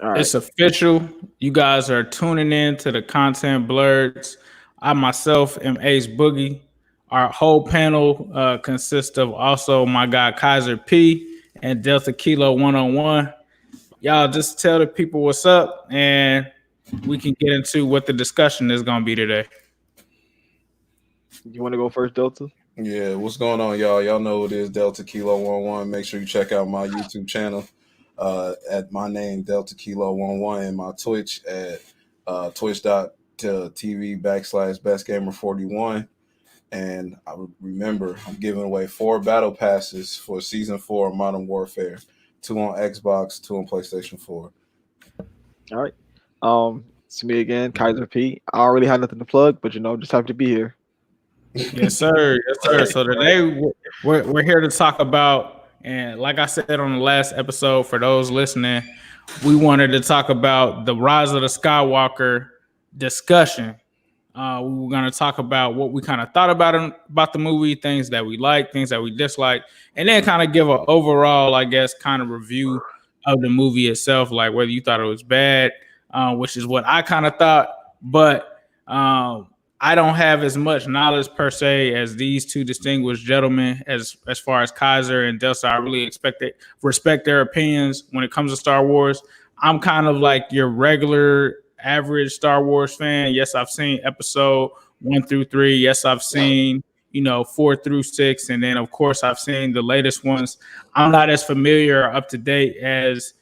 All right. It's official. You guys are tuning in to the Content Blerds. I myself am Ace Boogie. Our whole panel consists of also my guy Kaiser P and Delta Kilo 101. Y'all just tell the people what's up and we can get into what the discussion is going to be today. You want to go first, Delta? Yeah, what's going on, y'all? Y'all know it is Delta Kilo 11. Make sure you check out my YouTube channel at my name, Delta Kilo 11, and my Twitch at twitch.tv/bestgamer41. And I remember I'm giving away 4 battle passes for season 4 of Modern Warfare, 2 on Xbox, 2 on PlayStation 4. All right. It's me again, Kaiser P. I don't really have nothing to plug, but just happy to be here. Yes, sir. Yes, sir. So today we're here to talk about, and like I said on the last episode, for those listening, we wanted to talk about the Rise of the Skywalker discussion. We were going to talk about what we kind of thought about the movie, things that we like, things that we dislike, and then kind of give an overall, I guess, kind of review of the movie itself, like whether you thought it was bad, which is what I kind of thought, but I don't have as much knowledge per se as these two distinguished gentlemen as far as Kaiser and Delta. I really respect their opinions when it comes to Star Wars. I'm kind of like your regular average Star Wars fan. Yes, I've seen episode 1 through 3. Yes, I've seen 4 through 6, and then of course I've seen the latest ones. I'm not as familiar or up to date as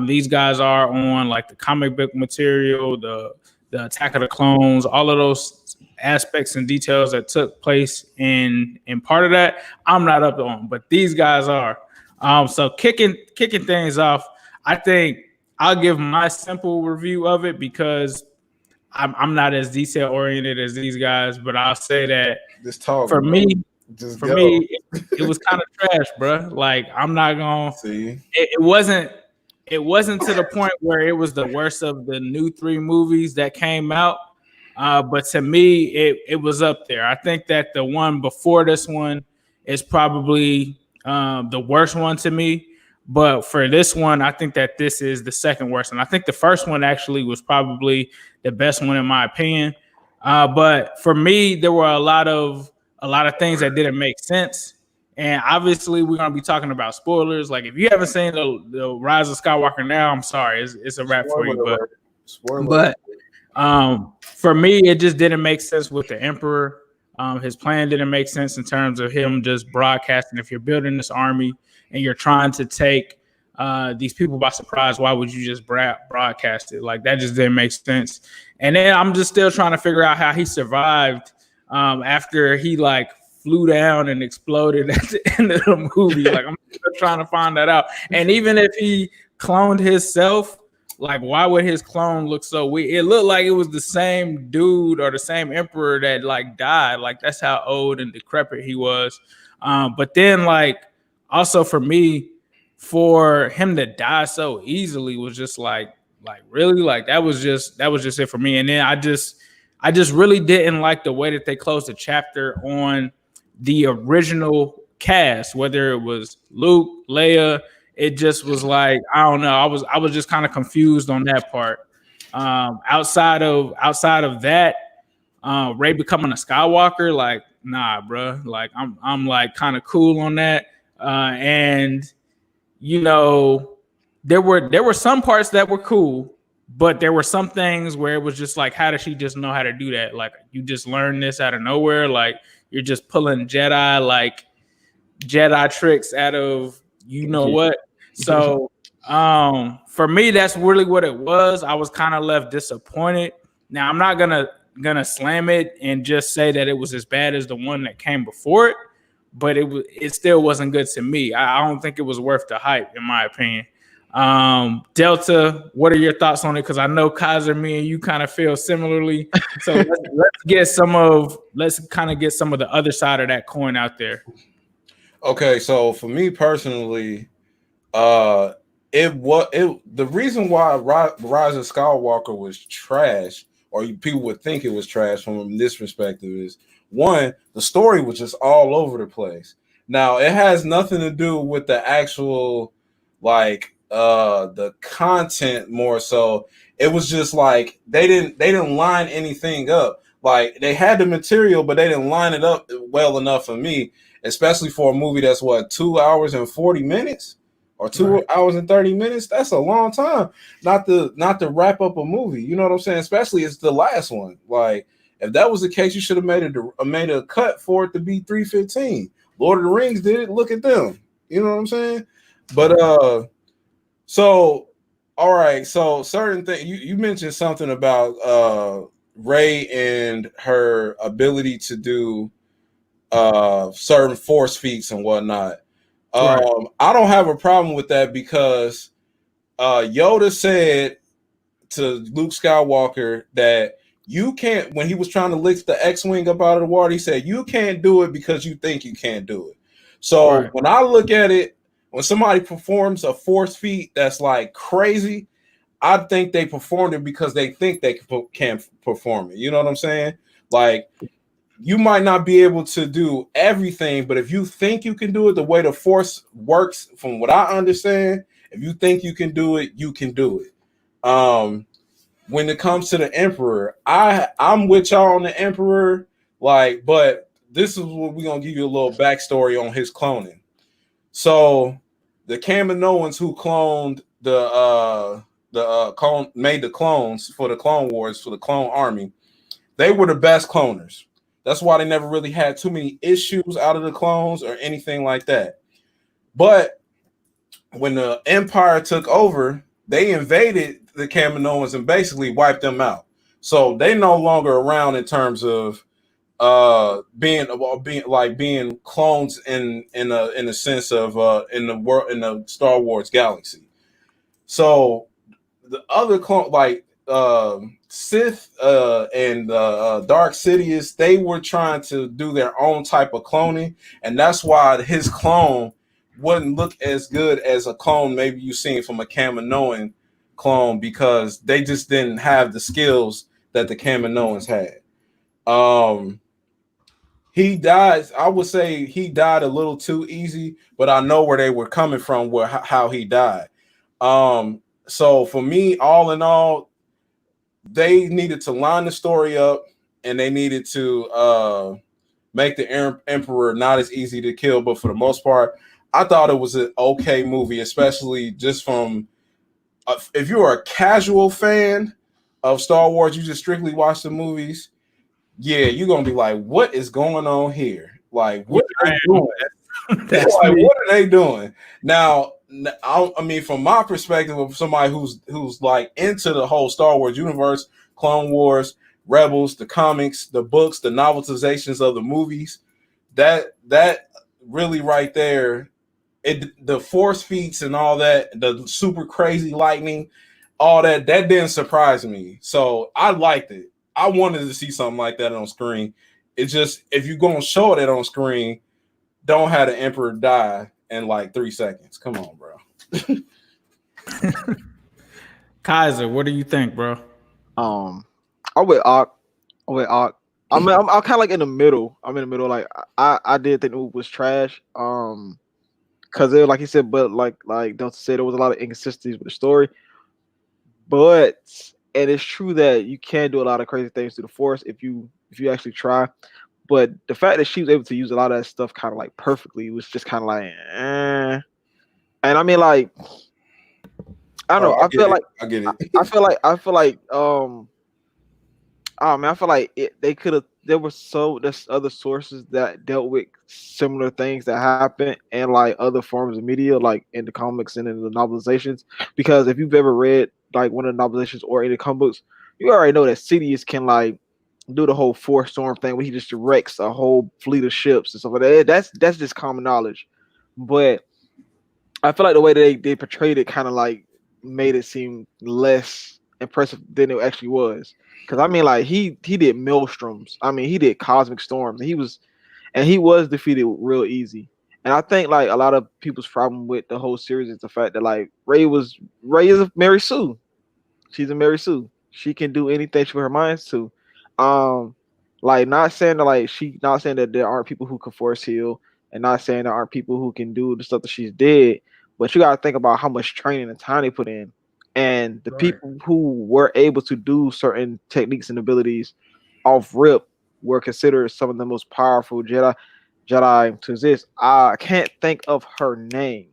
these guys are on like the comic book material, the Attack of the Clones, all of those aspects and details that took place in part of that. I'm not up on, but these guys are. So kicking things off, I think I'll give my simple review of it because I'm not as detail oriented as these guys, but I'll say that for me, it was kind of trash, bro. Like I'm not gonna. It wasn't to the point where it was the worst of the new 3 movies that came out. But to me, it was up there. I think that the one before this one is probably the worst one to me. But for this one, I think that this is the second worst. And I think the first one actually was probably the best one in my opinion. But for me, there were a lot of things that didn't make sense. And obviously, we're gonna be talking about spoilers. Like if you haven't seen the Rise of Skywalker now, I'm sorry, it's a wrap for you. But for me, it just didn't make sense with the Emperor. His plan didn't make sense in terms of him just broadcasting. If you're building this army and you're trying to take these people by surprise, why would you just broadcast it? Like that just didn't make sense. And then I'm just still trying to figure out how he survived after he like flew down and exploded at the end of the movie. Like I'm still trying to find that out. And even if he cloned himself, like why would his clone look so weird? It looked like it was the same dude or the same emperor that like died. Like that's how old and decrepit he was. But then like also for me, for him to die so easily was just like really like that was just it for me. And then I just really didn't like the way that they closed the chapter on the original cast, whether it was Luke, Leia. It just was like I don't know. I was just kind of confused on that part. Outside of that, Rey becoming a Skywalker, like nah, bro. Like I'm like kind of cool on that. And there were some parts that were cool, but there were some things where it was just like, how does she just know how to do that? Like you just learn this out of nowhere. Like you're just pulling Jedi tricks out of what. So for me, that's really what it was. I was kind of left disappointed. Now I'm not gonna slam it and just say that it was as bad as the one that came before it, but it still wasn't good to me. I don't think it was worth the hype, in my opinion. Delta, what are your thoughts on it? Because I know Kaiser, me and you kind of feel similarly. So let's kind of get some of the other side of that coin out there. Okay, so for me personally, the reason why Rise of Skywalker was trash, or people would think it was trash from this perspective, is one, the story was just all over the place. Now it has nothing to do with the actual like the content more so. It was just like they didn't line anything up. Like they had the material, but they didn't line it up well enough for me, especially for a movie that's what 2 hours and 40 minutes or two Right. hours and 30 minutes. That's a long time not to wrap up a movie. You know what I'm saying? Especially it's the last one. Like if that was the case, you should have made a cut for it to be 3:15. Lord of the Rings did it. Look at them. You know what I'm saying? But so all right, so certain thing you mentioned something about Ray and her ability to do certain force feats and whatnot. Right. I don't have a problem with that because Yoda said to Luke Skywalker that you can't, when he was trying to lift the X-Wing up out of the water, he said, you can't do it because you think you can't do it. So Right. when I look at it, when somebody performs a force feat that's like crazy, I think they performed it because they think they can perform it. You know what I'm saying? Like, you might not be able to do everything, but if you think you can do it, the way the force works, from what I understand, if you think you can do it, you can do it. When it comes to the Emperor, I'm with y'all on the Emperor, like, but this is what we're gonna give you a little backstory on his cloning. So the Kaminoans who cloned made the clones for the Clone Wars for the Clone Army, they were the best cloners. That's why they never really had too many issues out of the clones or anything like that. But when the Empire took over, they invaded the Kaminoans and basically wiped them out. So they no longer around in terms of being clones in a sense of in the world, in the Star Wars galaxy. So the other clone, like Sith and Dark Sidious, they were trying to do their own type of cloning, and that's why his clone wouldn't look as good as a clone maybe you seen from a Kaminoan clone, because they just didn't have the skills that the Kaminoans had. Um, he died. I would say he died a little too easy, but I know where they were coming from, where how he died. So for me, all in all, they needed to line the story up, and they needed to make the Emperor not as easy to kill. But for the most part, I thought it was an okay movie, especially just from if you're a casual fan of Star Wars, you just strictly watch the movies. Yeah, you're gonna be like, what is going on here? Like, Yeah, what are I they am. doing? That's Like, me. what are they doing now? I mean, from my perspective of somebody who's like into the whole Star Wars universe, Clone Wars, Rebels, the comics, the books, the novelizations of the movies, that really right there, the force feats and all that, the super crazy lightning, all that didn't surprise me. So I liked it. I wanted to see something like that on screen. It's just, if you're gonna show it on screen, don't have the Emperor die in like 3 seconds. Come on, bro. Kaiser, what do you think, bro? Um, I with Ock. I with Ock. I mean, I'm kind of like in the middle. I'm in the middle. Like I did think the movie was trash. Because it, like he said, but like Delta said, there was a lot of inconsistencies with the story. But and it's true that you can do a lot of crazy things to the Force if you actually try. But the fact that she was able to use a lot of that stuff kind of like perfectly was just kind of like, and I mean, like, I don't Oh, know. I get it. I get it. Oh man, I feel like they could have. There's other sources that dealt with similar things that happened in like other forms of media, like in the comics and in the novelizations. Because if you've ever read like one of the novelizations or any comic books, you already know that Sidious can like do the whole Force Storm thing where he just directs a whole fleet of ships and stuff like that. That's just common knowledge. But I feel like the way they portrayed it kind of like made it seem less impressive than it actually was. Because I mean, like he did maelstroms. I mean, he did cosmic storms. And he was defeated real easy. And I think like a lot of people's problem with the whole series is the fact that like Ray is a Mary Sue. She's a Mary Sue. She can do anything she put her minds to. Um, like not saying that there aren't people who can force heal, and not saying there aren't people who can do the stuff that she's did. but you got to think about how much training and time they put in, and the Right. people who were able to do certain techniques and abilities off rip were considered some of the most powerful Jedi to exist. I can't think of her name,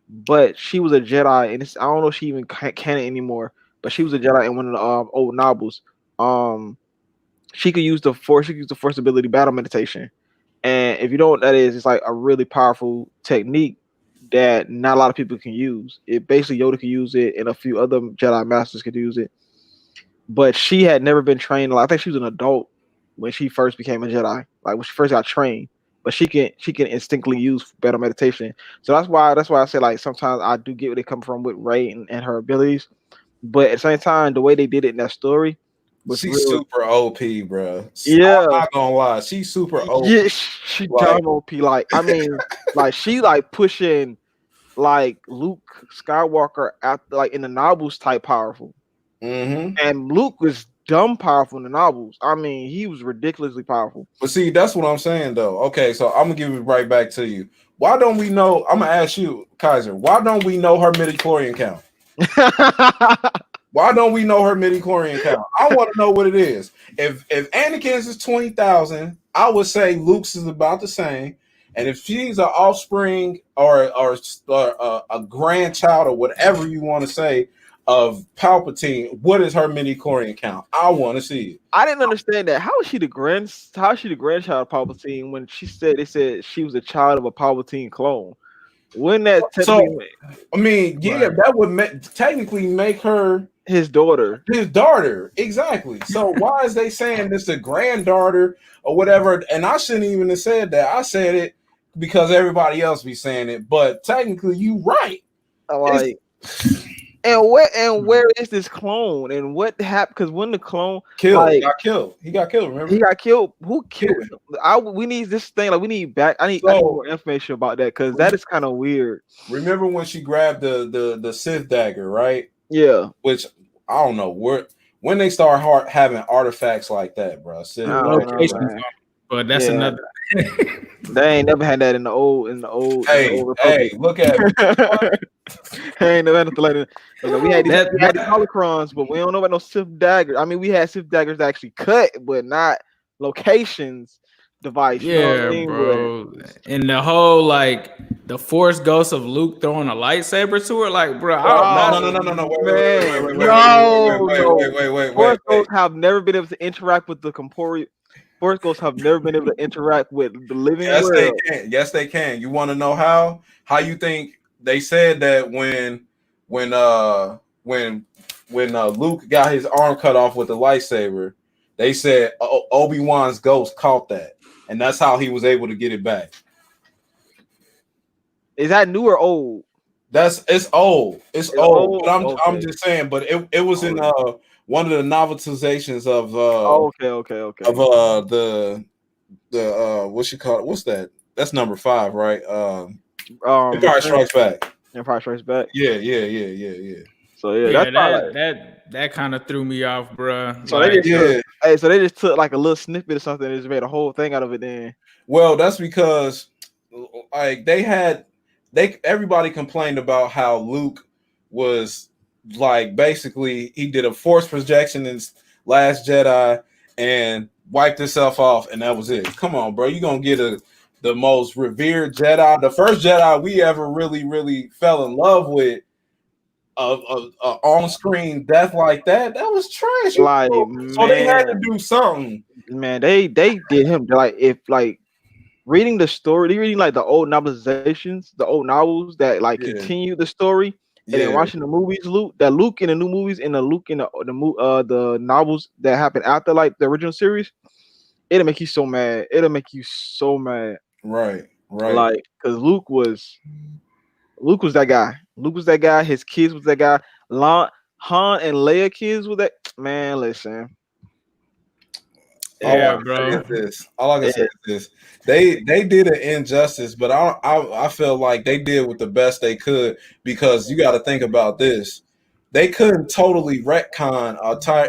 but she was a Jedi, and I don't know if she even canon anymore. But she was a Jedi in one of the old novels. Um, she could use the Force. She could use the Force ability, battle meditation. And if you know what that is, it's like a really powerful technique that not a lot of people can use. It basically Yoda could use it, and a few other Jedi masters could use it. But she had never been trained. Like, I think she was an adult when she first became a Jedi. Like when she first got trained. But she can instinctively use battle meditation. So that's why I say like sometimes I do get where they come from with Rey and her abilities. But at the same time, the way they did it in that story was She's real. super OP, bro. I'm Yeah, not gonna lie, she's super OP. yeah, she Like, dumb OP. Like I mean, like she like pushing like Luke Skywalker out like in the novels type powerful, mm-hmm. and Luke was dumb powerful in the novels. I mean, he was ridiculously powerful. But see, that's what I'm saying though. Okay, so I'm gonna give it right back to you. Why don't we know? I'm gonna ask you, Kaiser. Why don't we know her midi-chlorian count? Why don't we know her midi-chlorian count? I want to know what it is. If Anakin's is 20,000, I would say Luke's is about the same. And if she's an offspring or a grandchild or whatever you want to say of Palpatine, what is her midi-chlorian count? I want to see it. I didn't understand that. How is she the grandchild of Palpatine when they said she was a child of a Palpatine clone? Wouldn't that technically So, I mean, yeah, Right. that would technically make her his daughter? his daughter. Exactly. So why is they saying this a granddaughter or whatever? And I shouldn't even have said that. I said it because everybody else be saying it. But technically, you right. Like, and where is this clone? And what happened? Because when the clone Killed, like got killed. He got killed. Remember? he got killed, who killed him? We need this thing. Like we need back. I need more information about that because that is kind of weird. Remember when she grabbed the Sith dagger, right? Yeah. Which I don't know when they start having artifacts like that, bro. Sith Locations, but that's another. They ain't never had that in the old. Hey, look at it. Hey, ain't never had nothing like that. We had these holocrons, but we don't know about no Sith daggers. I mean, we had Sith daggers that actually cut, but not locations device. Yeah, you know what I mean? bro. And the whole like the Force ghost of Luke throwing a lightsaber to her, like, bro. No. Wait. Force ghosts have never been able to interact with the corporeal. Force ghosts have never been able to interact with the living world. They can. Yes, they can. You want to know how? How you think they said that when Luke got his arm cut off with the lightsaber, they said Obi-Wan's ghost caught that, and that's how he was able to get it back. Is that new or old? It's old. It's old. But I'm just saying. But it was in one of the novelizations of of the what you call it? What's that? That's number 5, right? Empire Strikes Back. Empire Strikes Back. Yeah. So yeah, that kind of threw me off, bro. So they just took like a little snippet or something and just made a whole thing out of it. Then, well, that's because like everybody complained about how Luke was like basically he did a force projection in Last Jedi and wiped himself off, and that was it. Come on, bro, you gonna get the most revered Jedi, the first Jedi we ever really fell in love with, of on-screen death like that. That was trash. Like, so they had to do something. Man, they did him like if like reading the story, reading like the old novelizations, the old novels that like continue the story. And then watching the movies, Luke in the new movies and the Luke in the novels that happened after like the original series, it'll make you so mad. Right. Like, because Luke was that guy. Luke was that guy. His kids was that guy. Han and Leia kids with that man. Listen. Yeah, bro. All I can say is this: they did an injustice, but I feel like they did with the best they could, because you got to think about this: they couldn't totally retcon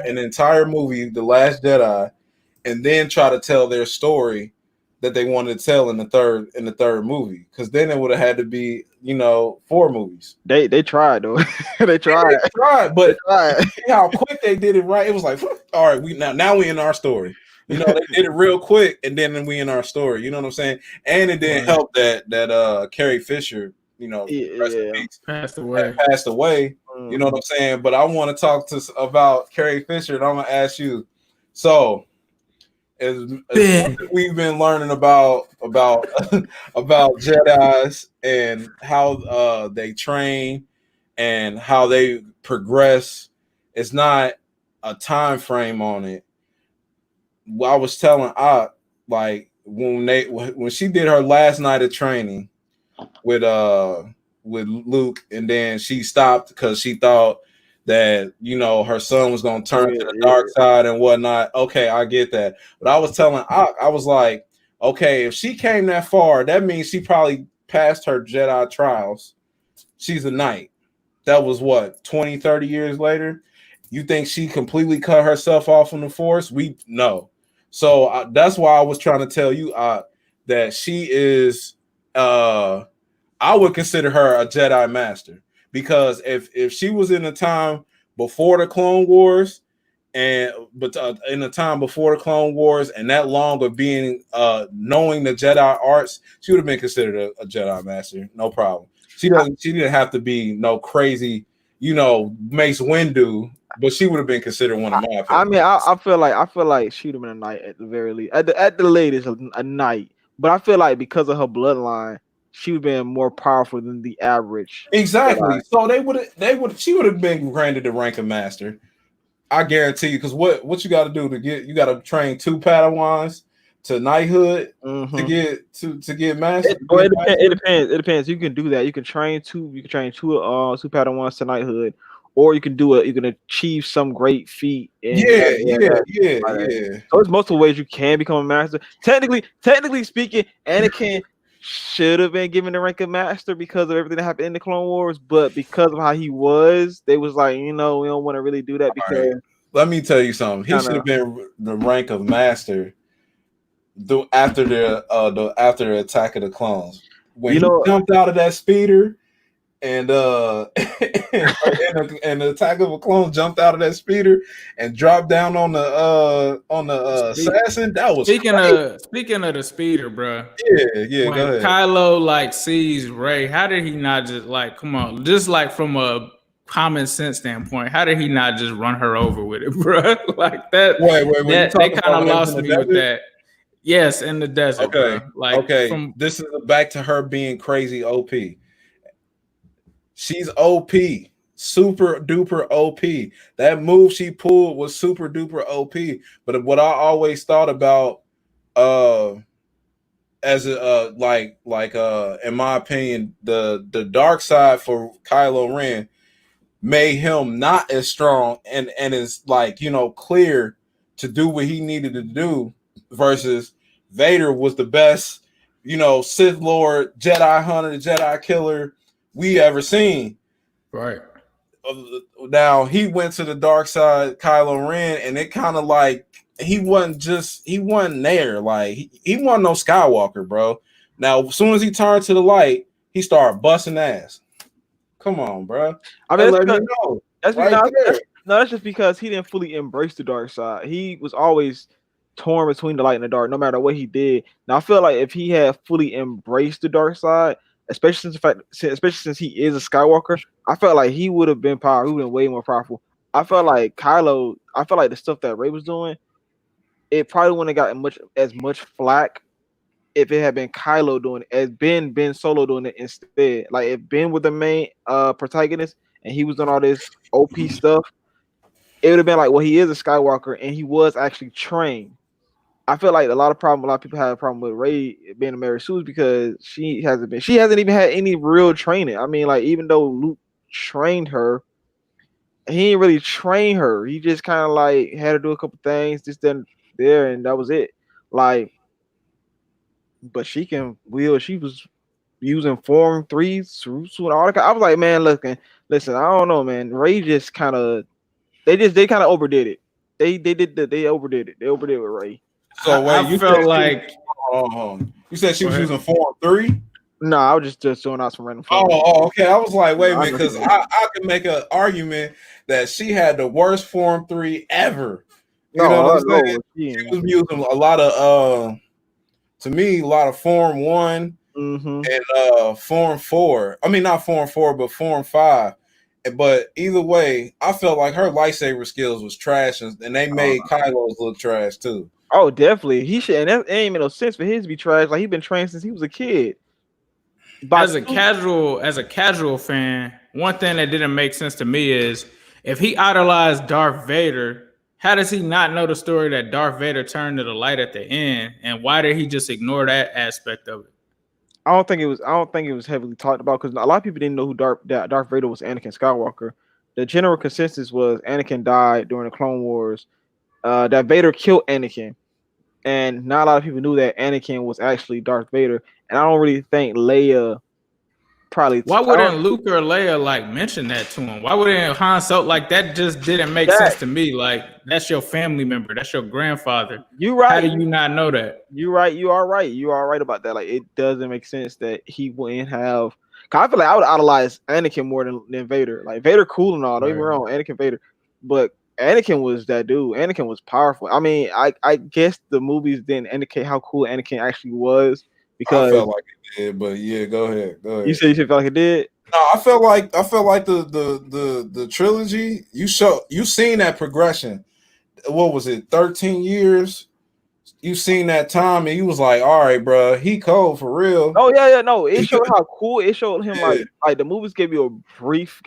an entire movie, The Last Jedi, and then try to tell their story that they wanted to tell in the third movie, because then it would have had to be 4 movies. They tried though. They tried. They tried, They but tried. see how quick they did it. Right, it was like, all right, we now we in our story. They did it real quick, and then we in our story. You know what I'm saying? And it didn't help that Carrie Fisher, rest in peace, passed away. You know what I'm saying? But I want to talk about Carrie Fisher, and I'm gonna ask you. So, as we've been learning about Jedi's and how they train and how they progress, it's not a time frame on it. I was telling like when she did her last night of training with Luke, and then she stopped because she thought that her son was going to turn to the dark side and whatnot. Okay, I get that, but I was telling I was like, okay, if she came that far, that means she probably passed her Jedi trials. She's a knight. That was what, 20, 30 years later. You think she completely cut herself off from the Force? We know. So that's why I was trying to tell you that she is. I would consider her a Jedi Master, because if she was in the time before the Clone Wars, in the time before the Clone Wars, and that long of being knowing the Jedi arts, she would have been considered a Jedi Master, no problem. She didn't have to be no crazy, Mace Windu, but she would have been considered one of my opinions. I mean, I feel like she would have been a knight at the very least, at the latest a knight. But I feel like because of her bloodline, she would have been more powerful than the average. Exactly. So she would have been granted the rank of master. I guarantee you, because what you got to do you got to train 2 Padawans to knighthood to get master. It depends. It depends. You can do that. You can train two Padawans to knighthood, or you can do it. You can achieve some great feat. Yeah. So there's multiple ways you can become a master. Technically speaking, Anakin should have been given the rank of master because of everything that happened in the Clone Wars, but because of how he was, they was like, we don't want to really do that because. Right. Let me tell you something. He should have been the rank of master after the Attack of the Clones, when he jumped out of that speeder. And and the Attack of the Clones jumped out of that speeder and dropped down on the assassin. That was speaking of the speeder, bro. Yeah. When go ahead. Kylo sees Rey, how did he not just come on, just from a common sense standpoint, how did he not just run her over with it, bro? Like that. Wait. They kind of lost me with that. Yes, in the desert. Okay. Bro. This is back to her being crazy OP. She's OP, super duper OP. That move she pulled was super duper OP. But what I always thought about, as in my opinion, the dark side for Kylo Ren made him not as strong and is clear to do what he needed to do, versus Vader was the best, Sith Lord, Jedi hunter, Jedi killer we ever seen. Right. Now he went to the dark side, Kylo Ren, and it kind of he wasn't there. Like he wasn't no Skywalker, bro. Now as soon as he turned to the light, he started busting ass. Come on, bro. I mean, that's just because he didn't fully embrace the dark side. He was always torn between the light and the dark, no matter what he did. Now I feel like if he had fully embraced the dark side, especially since he is a Skywalker, I felt like he would have been powerful. He would have been way more powerful. I felt like the stuff that Rey was doing, it probably wouldn't have gotten as much flack if it had been Kylo doing it, as Ben Solo doing it instead. Like if Ben was the main protagonist and he was doing all this OP stuff, it would have been like, well, he is a Skywalker and he was actually trained. I feel like a lot of people have a problem with Rey being a Mary Sue because she hasn't even had any real training. I mean, like even though Luke trained her, he didn't really train her. He just kind of had her do a couple things, just then there, and that was it. Like, but she can wield. She was using Form 3s, and all that. I was like, man, listen, I don't know, man. Rey just kind of, they kind of overdid it. They overdid it. They overdid it with Rey. So I felt like You said she Go was ahead. using Form 3? No, I was just throwing out some random. Okay. I was like, wait a minute, because know. I can make an argument that she had the worst Form 3 ever. You know No, what I'm saying? no, She was using a lot of to me, a lot of Form 1 and Form 4. I mean, not Form 4, but Form 5. But either way, I felt like her lightsaber skills was trash, and they made Kylo's look trash too. Oh, definitely. He should, and that ain't make no sense for his to be trash. Like, he been trained since he was a kid. As a casual fan, one thing that didn't make sense to me is if he idolized Darth Vader, how does he not know the story that Darth Vader turned to the light at the end, and why did he just ignore that aspect of it? I don't think it was heavily talked about because a lot of people didn't know who Darth Vader was. Anakin Skywalker. The general consensus was Anakin died during the Clone Wars. That Vader killed Anakin, and not a lot of people knew that Anakin was actually Darth Vader. And I don't really think Leia probably. Why wouldn't Luke or Leia like mention that to him? Why wouldn't Han Solo like that? Just didn't make sense to me. Like, that's your family member, that's your grandfather. You right. How do you not know that? You right. You are right. You are right about that. Like, it doesn't make sense that he wouldn't have. Cause I feel like I would idolize Anakin more than Vader. Like, Vader cool and all. Don't get me wrong, Anakin Vader, but Anakin was that dude. Anakin was powerful. I mean, I guess the movies didn't indicate how cool Anakin actually was because I felt like it did. But yeah, go ahead. You said you felt like it did. No, I felt like the trilogy. You seen that progression. What was it? 13 years. You seen that time, and you was like, "All right, bro, he cold for real." Oh yeah, no. It showed how cool. It showed him like the movies gave you a brief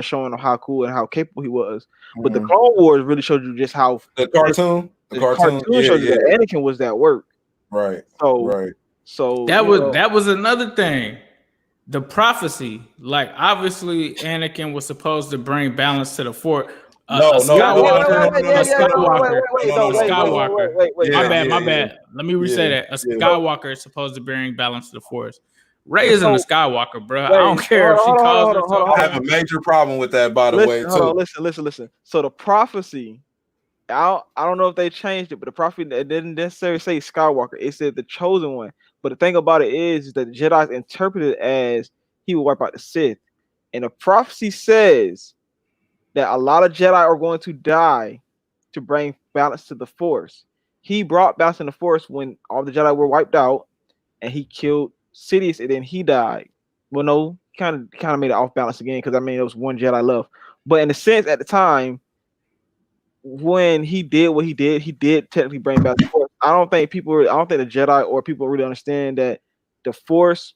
showing of how cool and how capable he was. But the Clone Wars really showed you just how the cartoon showed you that Anakin was that work. Right. So that was another thing. The prophecy, like, obviously Anakin was supposed to bring balance to the Force. Skywalker. My bad. Let me re-say that. A Skywalker is supposed to bring balance to the Force. Rey isn't a Skywalker, bro. I don't care if she calls herself. I have a major problem with that, by the way, too. Listen. So the prophecy, I don't know if they changed it, but the prophecy, it didn't necessarily say Skywalker. It said the chosen one. But the thing about it is that the Jedi interpreted it as he will wipe out the Sith. And the prophecy says that a lot of Jedi are going to die to bring balance to the Force. He brought balance in the Force when all the Jedi were wiped out, and he killed Sidious, and then he died. Well, no, kind of made it off balance again because I mean there was one Jedi left. But in a sense, at the time, when he did what he did technically bring back the Force. I don't think the Jedi or people really understand that the Force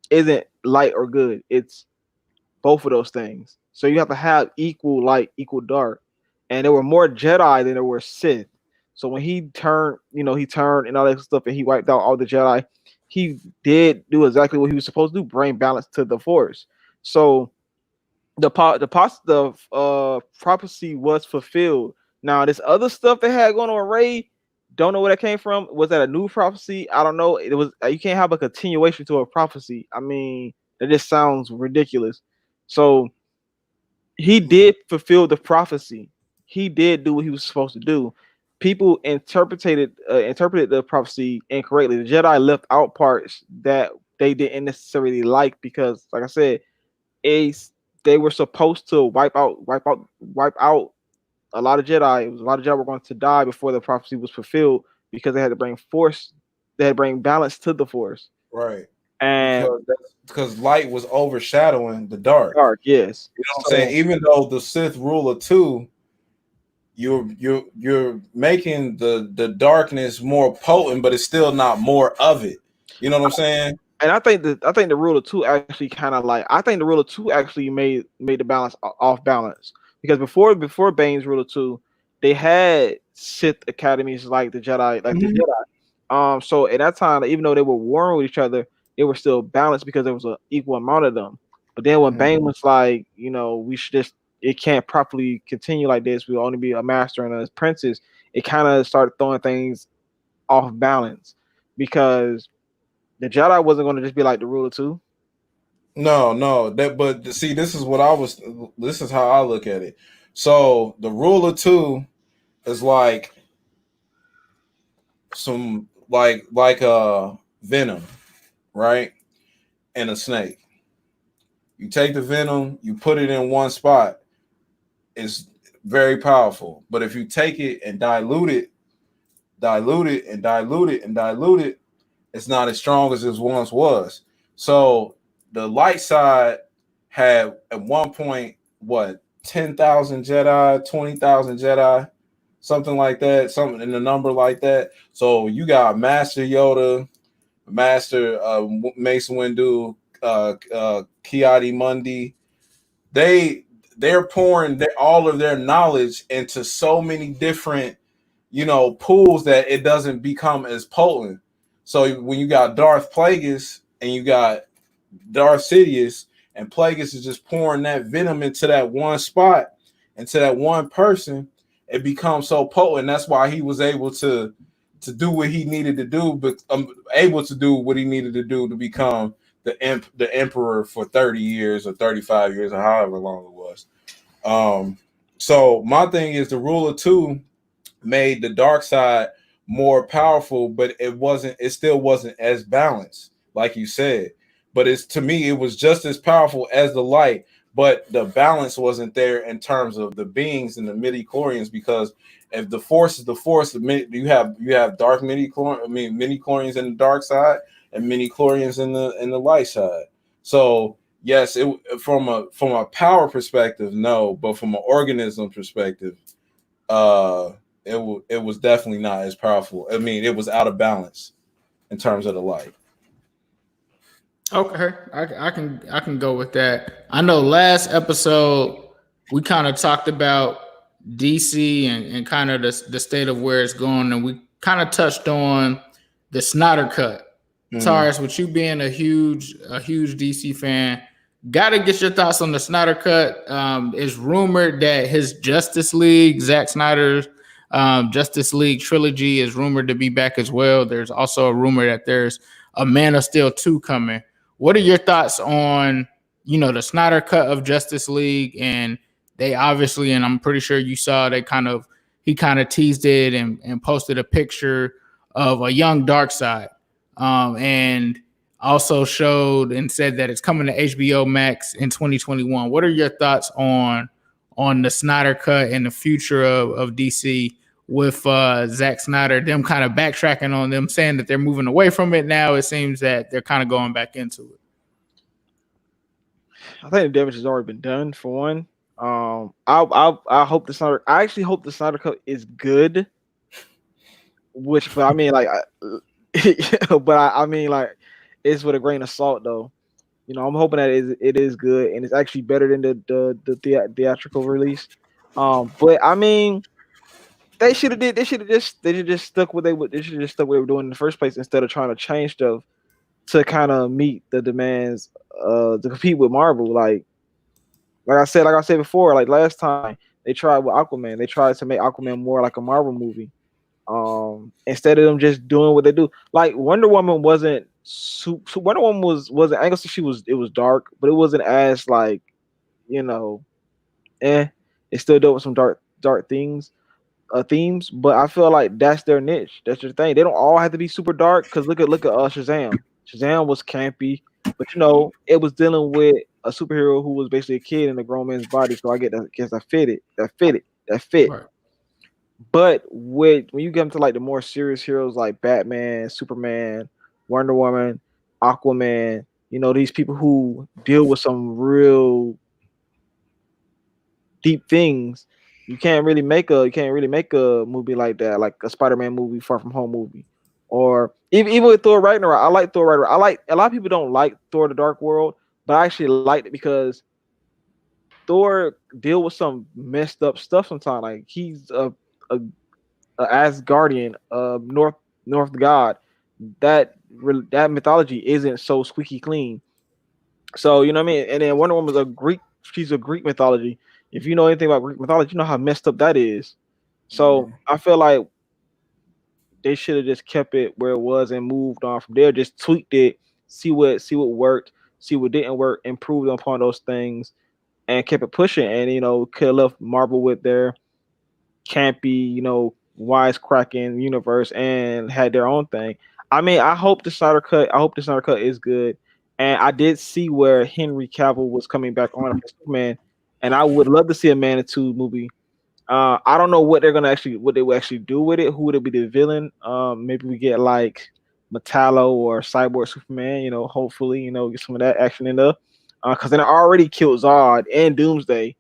isn't light or good. It's both of those things. So you have to have equal light, equal dark. And there were more Jedi than there were Sith. So when he turned and all that stuff, and he wiped out all the Jedi, he did do exactly what he was supposed to do, bring balance to the Force. So the prophecy was fulfilled. Now, this other stuff they had going on with Rey, don't know where that came from. Was that a new prophecy? I don't know. It was. You can't have a continuation to a prophecy. I mean, that just sounds ridiculous. So he did fulfill the prophecy. He did do what he was supposed to do. People interpreted the prophecy incorrectly. The Jedi left out parts that they didn't necessarily like because, like I said, they were supposed to wipe out a lot of Jedi. A lot of Jedi were going to die before the prophecy was fulfilled because they had to bring balance to the Force. Right. And because light was overshadowing the dark. Dark, yes. You know what I'm saying? Even though the Sith ruler 2, you're making the darkness more potent, but it's still not more of it. You know what I'm saying? And I think the ruler 2 actually kind of like the ruler 2 actually made the balance off balance because before Bane's ruler 2, they had Sith academies like the Jedi, the Jedi. So at that time, even though they were warring with each other, they were still balanced because there was an equal amount of them. But then when Bane was like, we should just, it can't properly continue like this. We'll only be a master and a apprentice. It kind of started throwing things off balance because the Jedi wasn't going to just be like the ruler 2. No. But see, this is how I look at it. So the ruler 2 is like some like venom, right? And a snake. You take the venom, you put it in one spot, it's very powerful. But if you take it and dilute it, it's not as strong as it once was. So the light side had at one point what 10,000 Jedi, 20,000 Jedi, something like that, something in the number like that. So you got Master Yoda, Master Mace Windu, Kiadi Mundi. They're pouring all of their knowledge into so many different pools that it doesn't become as potent. So when you got Darth Plagueis and you got Darth Sidious, and Plagueis is just pouring that venom into that one spot, into that one person, it becomes so potent. That's why he was able to do what he needed to do, but able to do what he needed to do to become the emperor for 30 years or 35 years or however long it was. So my thing is the rule of two made the dark side more powerful, but it still wasn't as balanced, like you said. But to me, it was just as powerful as the light, but the balance wasn't there in terms of the beings and the midi-chlorians, because if the force is the force, you have dark midi-chlorians in the dark side and midi-chlorians in the light side. So yes, from a power perspective, no, but from an organism perspective, it was definitely not as powerful. I mean, it was out of balance in terms of the light. Okay, I can go with that. I know last episode we kind of talked about DC and kind of the state of where it's going, and we kind of touched on the Snyder Cut. Taurus, with you being a huge DC fan, got to get your thoughts on the Snyder Cut. It's rumored that his Justice League, Zack Snyder's Justice League trilogy, is rumored to be back as well. There's also a rumor that there's a Man of Steel 2 coming. What are your thoughts on, the Snyder Cut of Justice League? And they obviously, and I'm pretty sure you saw, he kind of teased it and posted a picture of a young Darkseid, and also showed and said that it's coming to HBO Max in 2021. What are your thoughts on the Snyder Cut and the future of DC with Zack Snyder, them kind of backtracking on them, saying that they're moving away from it now? It seems that they're kind of going back into it. I think the damage has already been done for one. I hope the Snyder. I actually hope the Snyder Cut is good. But I mean, like, I mean, like, it's with a grain of salt, though. I'm hoping that it is good and it's actually better than the theatrical release. But I mean, they should have just stuck what they should have just stuck what they were doing in the first place instead of trying to change stuff to kind of meet the demands to compete with Marvel. Like I said before, like last time they tried with Aquaman, they tried to make Aquaman more like a Marvel movie. Instead of them just doing what they do. Like Wonder Woman wasn't Wonder Woman wasn't, I ain't gonna say it was dark, but it wasn't as like, it still dealt with some dark things. Themes, but I feel like that's their niche. That's their thing. They don't all have to be super dark. Because look at Shazam. Shazam was campy, but it was dealing with a superhero who was basically a kid in a grown man's body. So I guess that fit. Right. But when you get into like the more serious heroes like Batman, Superman, Wonder Woman, Aquaman, these people who deal with some real deep things. You can't really make a movie like that, like a Spider-Man movie, Far From Home movie, or even with Thor Ragnarok. I like Thor Ragnarok. I like, a lot of people don't like Thor: The Dark World, but I actually liked it because Thor deal with some messed up stuff sometimes. Like he's a Asgardian, North god. That mythology isn't so squeaky clean. So you know what I mean. And then Wonder Woman's a Greek. She's a Greek mythology. If you know anything about Greek mythology, you know how messed up that is. So I feel like they should have just kept it where it was and moved on from there. Just tweaked it, see what worked, see what didn't work, improved upon those things, and kept it pushing. And could have left Marvel with their campy, wisecracking universe and had their own thing. I mean, I hope the Snyder cut. I hope the Snyder cut is good. And I did see where Henry Cavill was coming back on as Superman, and I would love to see a Man of Two movie. I don't know what what they will actually do with it. Who would it be the villain? Maybe we get like Metallo or Cyborg Superman. You know, hopefully, get some of that action in there. Because then I already killed Zod and Doomsday,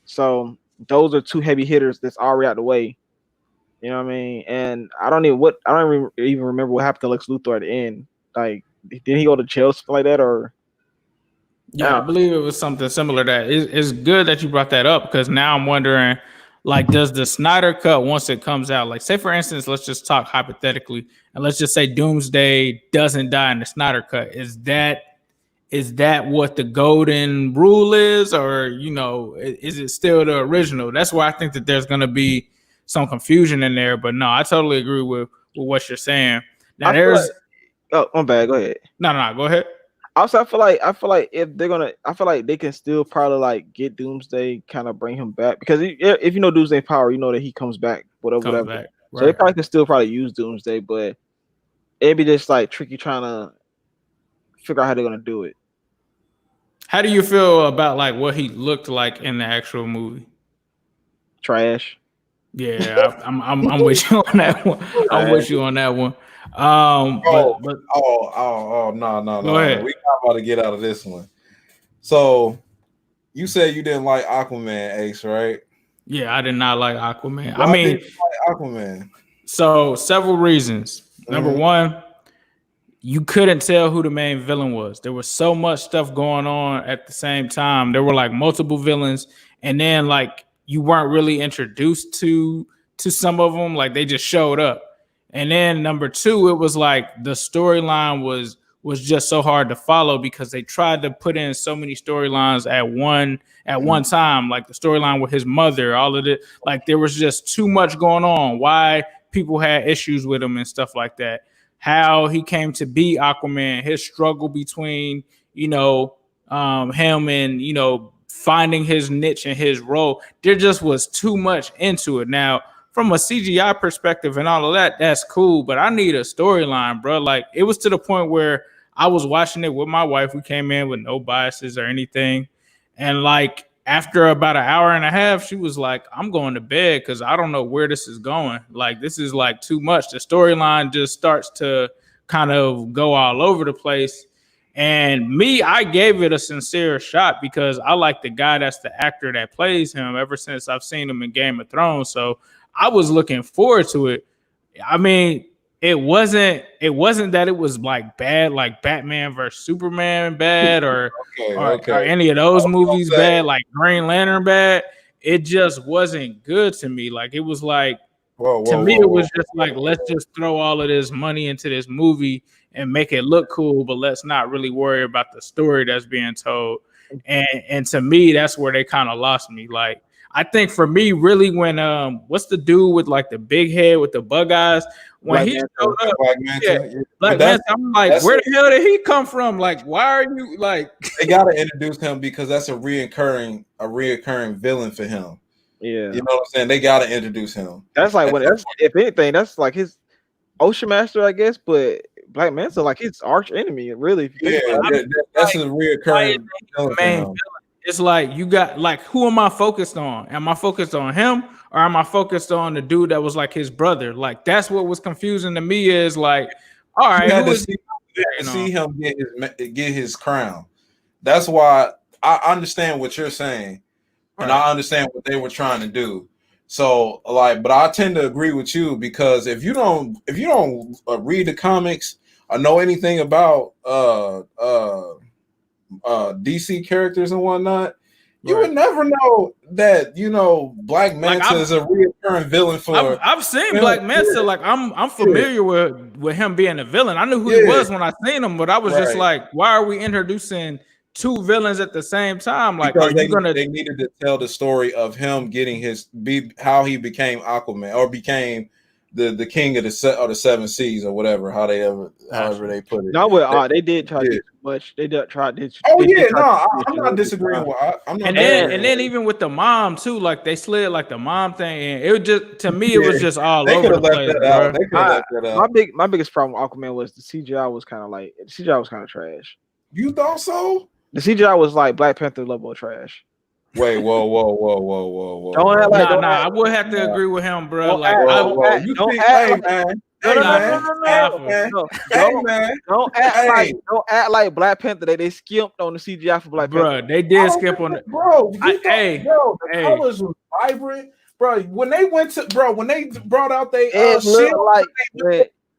so those are two heavy hitters that's already out the way. You know what I mean? And I don't even remember what happened to Lex Luthor at the end. Like, did he go to jail, something like that, or? Yeah, I believe it was something similar. That it's good that you brought that up, because now I'm wondering, like, does the Snyder cut, once it comes out, like, say for instance, let's just talk hypothetically, and let's just say Doomsday doesn't die in the Snyder cut. Is that what the golden rule is, or is it still the original? That's why I think that there's going to be some confusion in there. But no, I totally agree with what you're saying. Now oh, my bad. Go ahead. No, go ahead. Also, I feel like if they're gonna, I feel like they can still probably like get Doomsday, kind of bring him back, because if you know Doomsday power, you know that he comes back, whatever. Back, right. So they probably can still use Doomsday, but it'd be just like tricky trying to figure out how they're gonna do it. How do you feel about like what he looked like in the actual movie? Trash. Yeah, I'm with you on that one. I'm with you on that one. No. Go ahead. We not about to get out of this one. So you said you didn't like Aquaman, Ace, right? Yeah, I did not like Aquaman. Why didn't you like Aquaman? So several reasons. Number one, you couldn't tell who the main villain was. There was so much stuff going on at the same time. There were like multiple villains, and then like you weren't really introduced to some of them. Like they just showed up. And then number two, it was like the storyline was just so hard to follow, because they tried to put in so many storylines at one time, like the storyline with his mother, all of it. Like there was just too much going on. Why people had issues with him and stuff like that. How he came to be Aquaman, his struggle between, him and, finding his niche and his role. There just was too much into it. Now, from a CGI perspective and all of that, that's cool, but I need a storyline, bro. Like it was to the point where I was watching it with my wife. We came in with no biases or anything. And like after about an hour and a half, she was like, I'm going to bed because I don't know where this is going. Like this is like too much. The storyline just starts to kind of go all over the place. And me, I gave it a sincere shot because I like the guy that's the actor that plays him ever since I've seen him in Game of Thrones. So I was looking forward to it. I mean, it wasn't that it was like bad, like Batman versus Superman bad, or any of those movies bad, like Green Lantern bad. It just wasn't good to me. Like it was like, to me, it was just like, let's just throw all of this money into this movie and make it look cool, but let's not really worry about the story that's being told. And to me, that's where they kind of lost me. Like, I think for me, really, when what's the dude with like the big head with the bug eyes? When he showed up, Black Manta, I'm like, where the hell did he come from? Like, why are you like? They gotta introduce him because that's a reoccurring villain for him. Yeah, you know what I'm saying. They gotta introduce him. That's like if anything, that's like his Ocean Master, I guess, but Black Manta like his arch enemy, really. Yeah, that's a reoccurring villain. It's like you got like, who am I focused on? Am I focused on him, or am I focused on the dude that was like his brother? Like that's what was confusing to me. Is like, all right, see him get his crown. That's why I understand what you're saying, and I understand what they were trying to do. So like, but I tend to agree with you because if you don't read the comics or know anything about DC characters and whatnot, you would never know that Black Manta is a recurring villain for. I've seen Black Manta. Like I'm familiar with him being a villain. I knew who he was when I seen him, but I was just like, why are we introducing two villains at the same time? Like, they needed to tell the story of him getting how he became Aquaman or became the king of the seven seas or whatever, however they put it. No, well, they did try to do too much. They did try. Oh They yeah, did try no, to I'm not disagreeing with. I'm not. And then even with the mom too, like they slid like the mom thing, and it was just to me, it was just all they over could the have left place, that bro. out. They could have left that out. My biggest problem with Aquaman was the CGI was kind of trash. You thought so? The CGI was like Black Panther level of trash. Wait, whoa. Don't act like I would have to agree with him, bro. Like, Don't act like Black Panther. They skimped on the CGI for Black Panther. Bro, they did skip on it. Bro, the colors were vibrant. Bro, when they brought out they shit like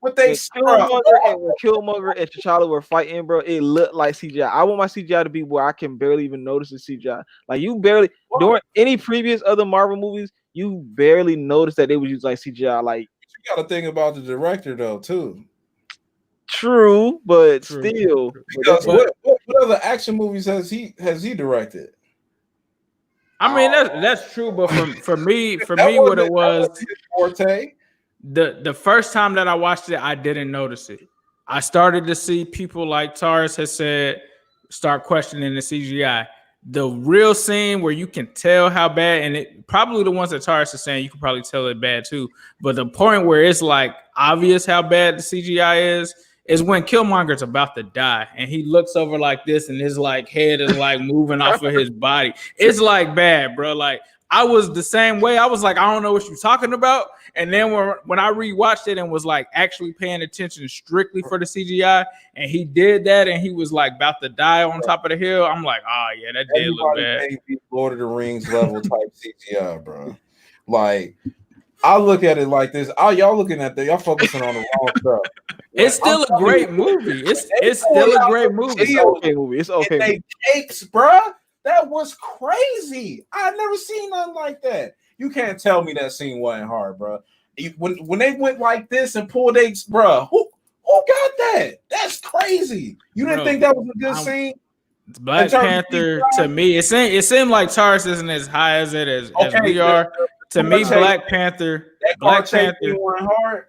with they Killmonger and T'Challa were fighting, bro, it looked like CGI. I want my CGI to be where I can barely even notice the CGI. Like you barely during any previous other Marvel movies, you barely noticed that they would use like CGI. Like you got to think about the director though too. True, but still. Because what other action movies has he directed? I mean that's true, but for me, what it was forte. The first time that I watched it, I didn't notice it. I started to see people like Taurus has said start questioning the CGI. The real scene where you can tell how bad, and it probably the ones that Taurus is saying you can probably tell it bad too. But the point where it's like obvious how bad the CGI is when Killmonger's about to die and he looks over like this and his like head is like moving off of his body. It's like bad, bro. Like I was the same way. I was like, I don't know what you're talking about. And then when I rewatched it and was like actually paying attention strictly for the CGI, and he did that, and he was like about to die on top of the hill, I'm like, oh yeah, that did look bad. Lord of the Rings level type CGI, bro. Like I look at it like this. Y'all looking at that? Y'all focusing on the wrong stuff. It's still a great movie. It's still a great movie. It's an okay movie. It's okay. They cakes, bro. That was crazy. I never seen nothing like that. You can't tell me that scene wasn't hard, bro. When they went like this and pulled eggs, bro, who got that? That's crazy. You didn't think that was a good scene? Black Panther to me, it seemed like Taurus isn't as high as we are. To me, Black Panther went hard.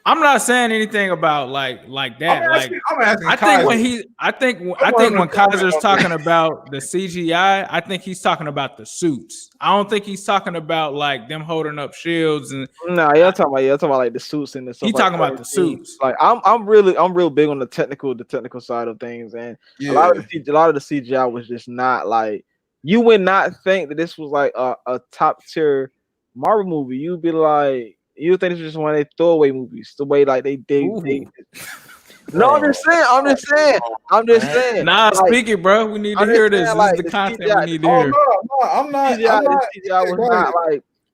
I'm not saying anything about like that. I think when Kaiser's talking about the CGI, I think he's talking about the suits. I don't think he's talking about like them holding up shields and. No, you're talking about like the suits and the stuff. He's talking about the suits. Like I'm real big on the technical side of things, and a lot of the CGI was just not like you would not think that this was like a top tier Marvel movie. You'd be like. You think it's just one of their throwaway movies? The way like they No, I'm just saying. Nah, like, speak it, bro. We need to hear this. This is the content we need to hear. No, I'm not. CGI was not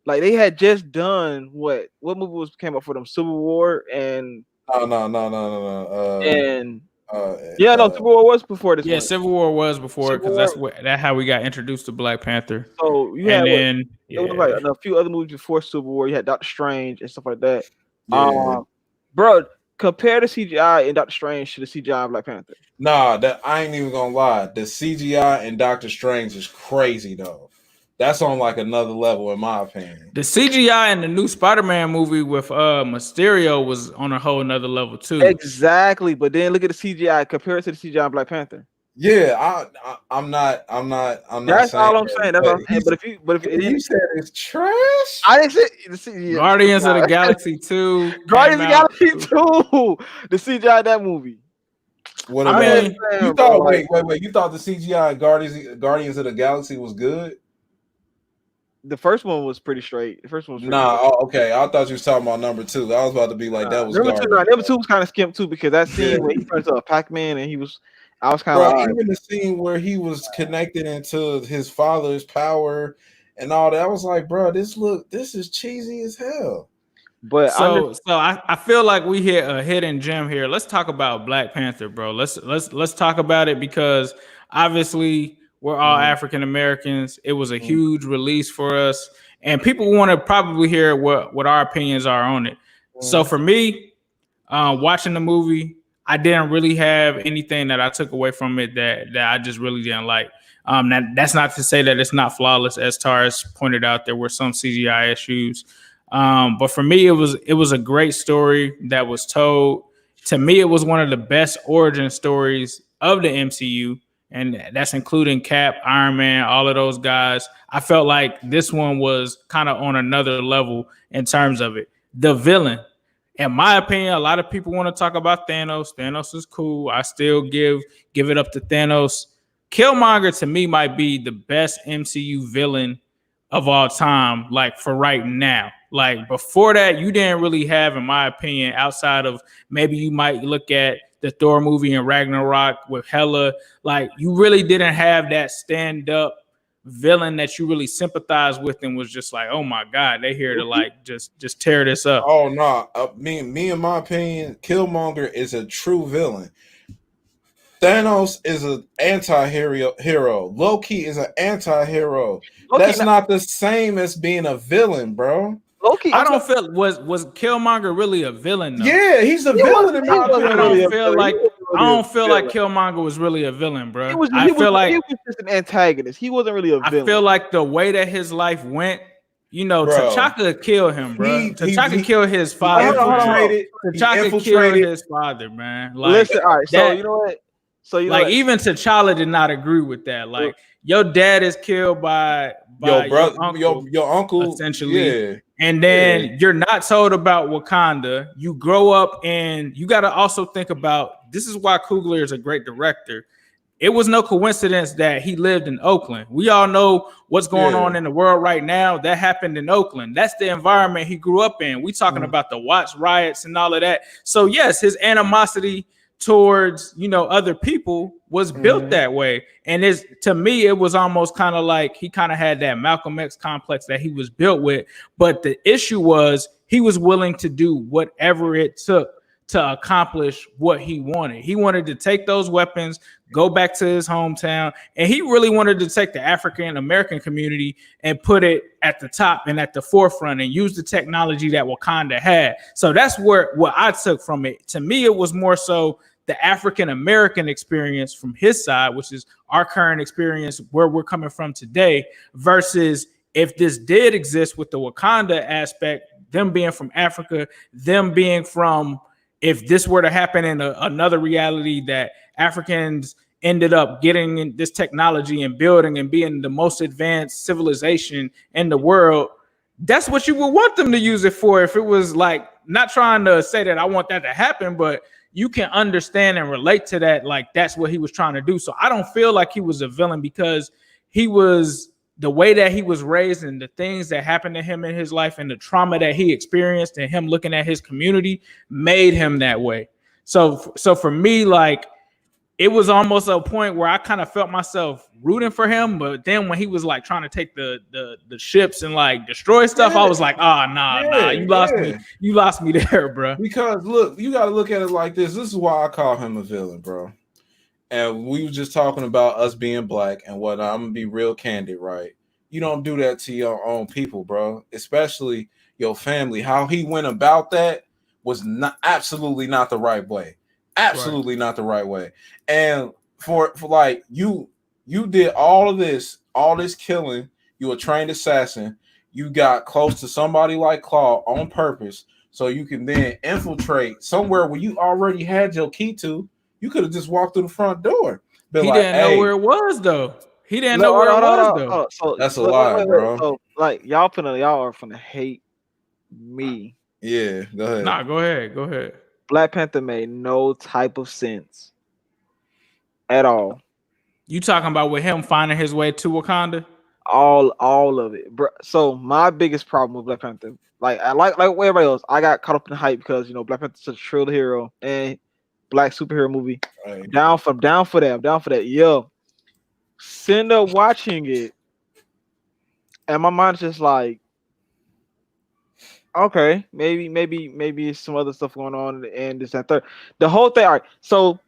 like they had just done what movie came up for them? Civil War and no. Civil War was before this. Yeah, Civil War was before because that's how we got introduced to Black Panther. So you had there was like a few other movies before Civil War. You had Doctor Strange and stuff like that. Yeah. Bro, compare the CGI in Doctor Strange to the CGI of Black Panther. Nah, I ain't even gonna lie. The CGI in Doctor Strange is crazy though. That's on like another level in my opinion. The CGI in the new Spider-Man movie with Mysterio was on a whole nother level too. Exactly, but then look at the CGI compared to the CGI in Black Panther. Yeah, I'm not. That's all I'm saying. That's all I'm saying. But if you said it's trash, I didn't say Guardians of the Galaxy 2. Guardians of the Galaxy 2. The CGI in that movie. What I mean, you thought? Wait. You thought the CGI in Guardians of the Galaxy was good? The first one was pretty straight. The first one was okay. I thought you was talking about number 2. I was about to be like that was number 2 was kind of skimped too because that scene where he turned to a Pac-Man and I was kind of even the scene where he was connected into his father's power and all that. I was like, bro, this is cheesy as hell. But so I feel like we hit a hidden gem here. Let's talk about Black Panther, bro. Let's talk about it because obviously we're all African Americans. It was a huge release for us, and people want to probably hear what our opinions are on it. So for me, watching the movie, I didn't really have anything that I took away from it that I just really didn't like. That's not to say that it's not flawless. As Taurus pointed out, there were some CGI issues. But for me, it was a great story that was told. To me, it was one of the best origin stories of the MCU, and that's including Cap, Iron Man, all of those guys. I felt like this one was kind of on another level in terms of it. The villain, in my opinion, a lot of people want to talk about Thanos. Thanos is cool. I still give it up to Thanos. Killmonger to me might be the best MCU villain of all time, like for right now. Like before that, you didn't really have, in my opinion, outside of maybe you might look at the Thor movie and Ragnarok with Hela, like you really didn't have that stand-up villain that you really sympathize with and was just like, oh my God, they here to like just tear this up. Oh no, me in my opinion, Killmonger is a true villain. Thanos is an anti-hero. Loki is an anti-hero. That's not the same as being a villain, bro. Loki, I don't feel was Killmonger really a villain though? Yeah, he's a villain in my opinion. I don't feel like Killmonger was really a villain, bro. He was just an antagonist. He wasn't really a villain. I feel like the way that his life went, you know, T'Chaka killed him, bro. T'Chaka killed his father. T'Chaka killed his father, man. Like, listen, all right. So you know what? So you like even T'Challa did not agree with that. Like your dad is killed by your brother, your uncle, essentially. Yeah. And then you're not told about Wakanda. You grow up and you got to also think about, this is why Coogler is a great director. It was no coincidence that he lived in Oakland. We all know what's going on in the world right now. That happened in Oakland. That's the environment he grew up in. We talking about the Watts riots and all of that. So yes, his animosity towards, you know, other people was built that way. And to me, it was almost kind of like he kind of had that Malcolm X complex that he was built with. But the issue was he was willing to do whatever it took to accomplish what he wanted. He wanted to take those weapons, go back to his hometown, and he really wanted to take the African American community and put it at the top and at the forefront and use the technology that Wakanda had. So that's what I took from it. To me, it was more so the African American experience from his side, which is our current experience where we're coming from today, versus if this did exist with the Wakanda aspect, them being from Africa, them being from, if this were to happen in another reality that Africans ended up getting this technology and building and being the most advanced civilization in the world, that's what you would want them to use it for. If it was like, not trying to say that I want that to happen, but you can understand and relate to that. Like that's what he was trying to do. So I don't feel like he was a villain because he was, the way that he was raised and the things that happened to him in his life and the trauma that he experienced and him looking at his community made him that way. So for me, like it was almost a point where I kind of felt myself rooting for him. But then when he was like trying to take the ships and like destroy stuff, I was like, nah, you lost me there, bro. Because look, you got to look at it like this. This is why I call him a villain, bro. And we were just talking about us being black and whatnot. I'm gonna be real candid, right? You don't do that to your own people, bro. Especially your family. How he went about that was absolutely not the right way. Absolutely not the right way. And for like you did all this killing. You a trained assassin. You got close to somebody like Claw on purpose, so you can then infiltrate somewhere where you already had your key to. You could have just walked through the front door. He didn't know where it was, though. He didn't know where it was, though. So, that's a lie, bro. So, like, y'all are finna hate me. Yeah, go ahead. Nah, go ahead. Black Panther made no type of sense at all. You talking about with him finding his way to Wakanda? All of it, bro. So my biggest problem with Black Panther, like everybody else, I got caught up in the hype because Black Panther's such a true hero and black superhero movie. Right. Down for that. Yo, sitting up watching it, and my mind's just like, okay, maybe some other stuff going on, and this and third. The whole thing. All right, so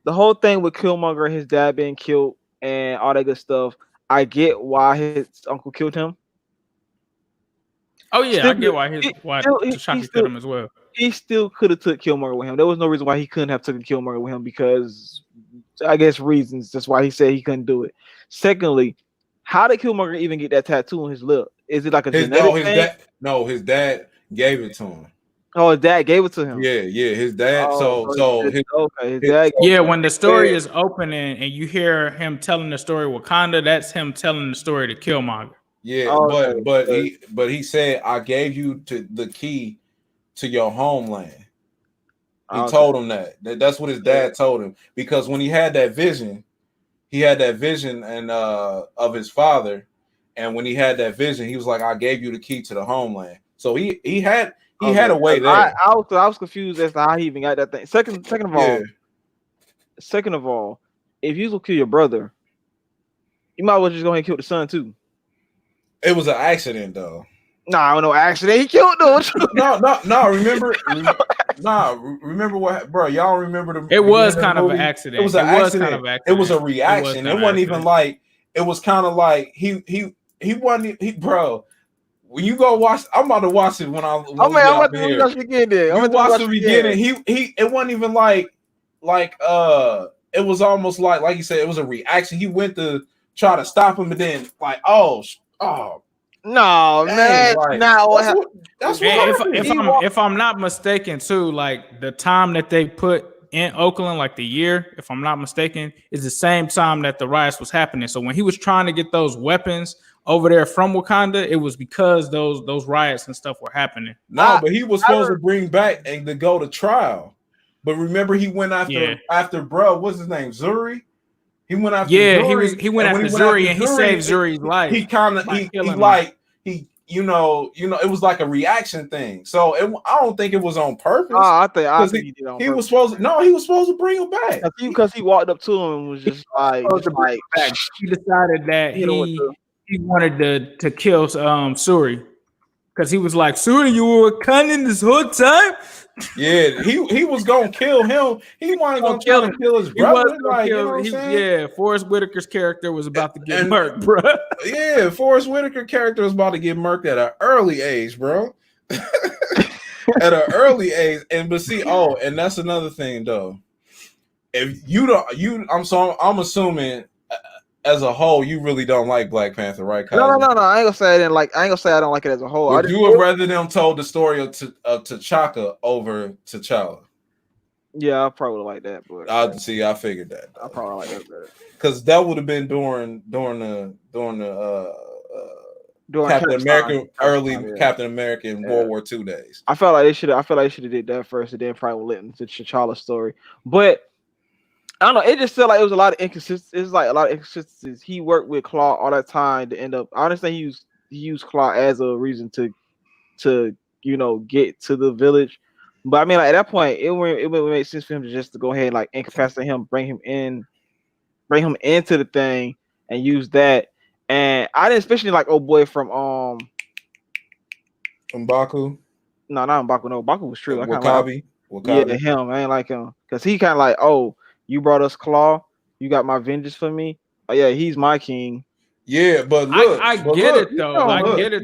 the whole thing with Killmonger and his dad being killed and all that good stuff. I get why his uncle killed him. Oh yeah, I get why T'Chaka killed him as well. He still could have took Killmonger with him. There was no reason why he couldn't have taken Killmonger with him because I guess reasons. That's why he said he couldn't do it. Secondly, how did Killmonger even get that tattoo on his lip? Is it like a genetic thing? His dad gave it to him. Oh, his dad gave it to him. Yeah, his dad. Oh, his dad. Yeah, when the story is opening and you hear him telling the story Wakanda, that's him telling the story to Killmonger. Yeah, but he said, I gave you the key to your homeland. He told him that's what his dad told him, because when he had that vision and of his father, and when he had that vision, he was like, I gave you the key to the homeland. So he had a way there. I was confused as to how he even got that thing. Second of all, if you gonna kill your brother, you might as well just go ahead and kill the son too. It was an accident though. Nah, no accident. He killed them. No. Remember what, bro? Y'all remember It was kind of an accident. It was an accident. It was a reaction. It wasn't even like. It was kind of like he wasn't. Bro, when you go watch, I'm about to watch it when I'm watch the beginning. You watch the beginning. It wasn't even like it was almost like you said, it was a reaction. He went to try to stop him, and then like, oh. No, man. Like, that's what if I'm not mistaken, too, like the time that they put in Oakland, like the year, if I'm not mistaken, is the same time that the riots was happening. So when he was trying to get those weapons over there from Wakanda, it was because those riots and stuff were happening. No, but he was supposed to bring back and to go to trial. But remember, he went after bro, what's his name, Zuri? He went after Zuri. he went after Zuri, and he saved Zuri's life. He it was like a reaction thing. So I don't think it was on purpose. I think he did on purpose. He was supposed to bring him back. Because he walked up to him and was just like he decided that he wanted to kill Suri. Because he was like, Suri, you were cunning this whole time. Yeah, he was gonna kill him. He wasn't gonna kill his brother. Forrest Whitaker's character was about to get murked, bro. Yeah, Forrest Whitaker's character was about to get murked at an early age, bro. At an early age, and that's another thing though. If I'm assuming as a whole, you really don't like Black Panther, right? No. I ain't gonna say I didn't like. I ain't gonna say I don't like it as a whole. Would you have rather them told the story of T'Chaka over T'Challa? Yeah, I probably would like that. But I figured that. I probably like that better because that would have been during Captain America Captain America in World War II days. I felt like they should have did that first, and then probably let into T'Challa's story, but. I don't know. It just felt like it was a lot of inconsistencies. It's like a lot of inconsistencies. He worked with Claw all that time to end up. I understand he used Claw as a reason to get to the village, but I mean, like, at that point, it would make sense for him to go ahead and like incapacitate him, bring him into the thing, and use that. And I didn't especially like old boy from M'Baku. No, not M'Baku. No, M'Baku was true. Wakabi. Yeah, him. I ain't like him because he kind of like, oh. You brought us Claw. You got my vengeance for me. Oh yeah, he's my king. Yeah, but look, I get it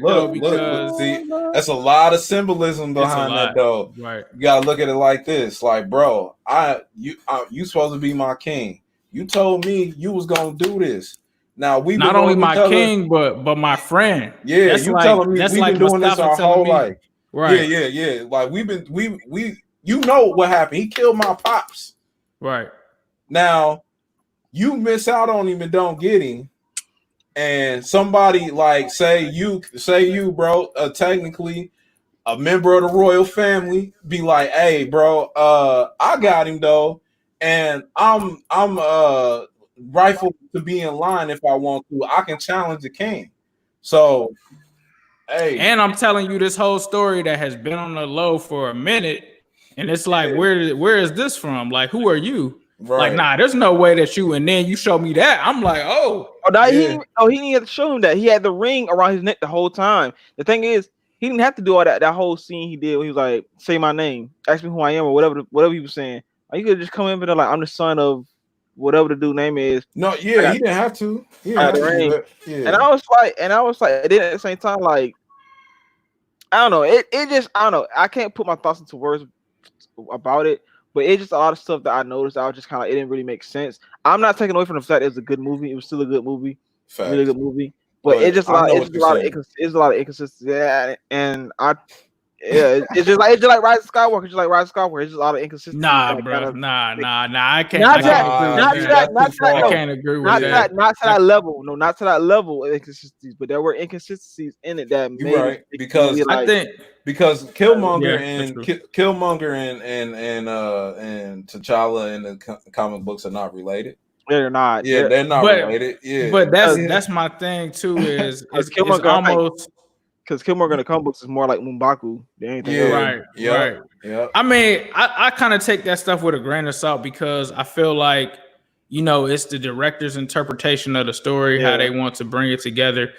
though. Because see, that's a lot of symbolism behind that though. Right. You gotta look at it like this, like, bro, you supposed to be my king. You told me you was gonna do this. Now we not only my king, but my friend. Yeah, that's you telling me we've been doing this our whole life. Right. Yeah. Like we you know what happened. He killed my pops. Right. Now, you miss out on him and don't get him, and somebody like say you, bro, technically a member of the royal family, be like, hey, bro, I got him though, and I'm rightful to be in line if I want to. I can challenge the king. So, hey, and I'm telling you this whole story that has been on the low for a minute, and it's like, where is this from? Like, who are you? Right. Like, nah, there's no way that you, and then you show me that. I'm like, he didn't have to show him that. He had the ring around his neck the whole time. The thing is, he didn't have to do all that whole scene he did when he was like, say my name, ask me who I am, or whatever he was saying. Or you could just come in and like, I'm the son of whatever the dude name is. No, yeah, he didn't have to. And I was like, then at the same time, like, I don't know. It just, I don't know. I can't put my thoughts into words about it. But it's just a lot of stuff that I noticed. I was just kind of, it didn't really make sense. I'm not taking away from the fact it was a good movie. It was still a good movie, really good movie. But it's just a lot of inconsistency. Yeah, and Yeah, it's just like Rise of Skywalker. It's just like Rise of Skywalker. It's just all the inconsistencies. Nah, Like, bro. kind of, Nah. I can't. not I that, can't agree not with to that. that, not to that. I No, can't agree with not to that. that, not to that level. No, not to that level of inconsistencies. But there were inconsistencies in it that You made right, it because be like, I think because Killmonger yeah, and for sure. Killmonger and T'Challa in the comic books are not related. they're not. Yeah, they're not But related. Yeah, but Because that's my thing too. Is it's Killmonger, I think, almost because Killmonger in the comic books is more like M'Baku than anything yeah, else. right. yeah. I mean, I kind of take that stuff with a grain of salt because I feel like, it's the director's interpretation of the story, how Yeah. they want to bring it together.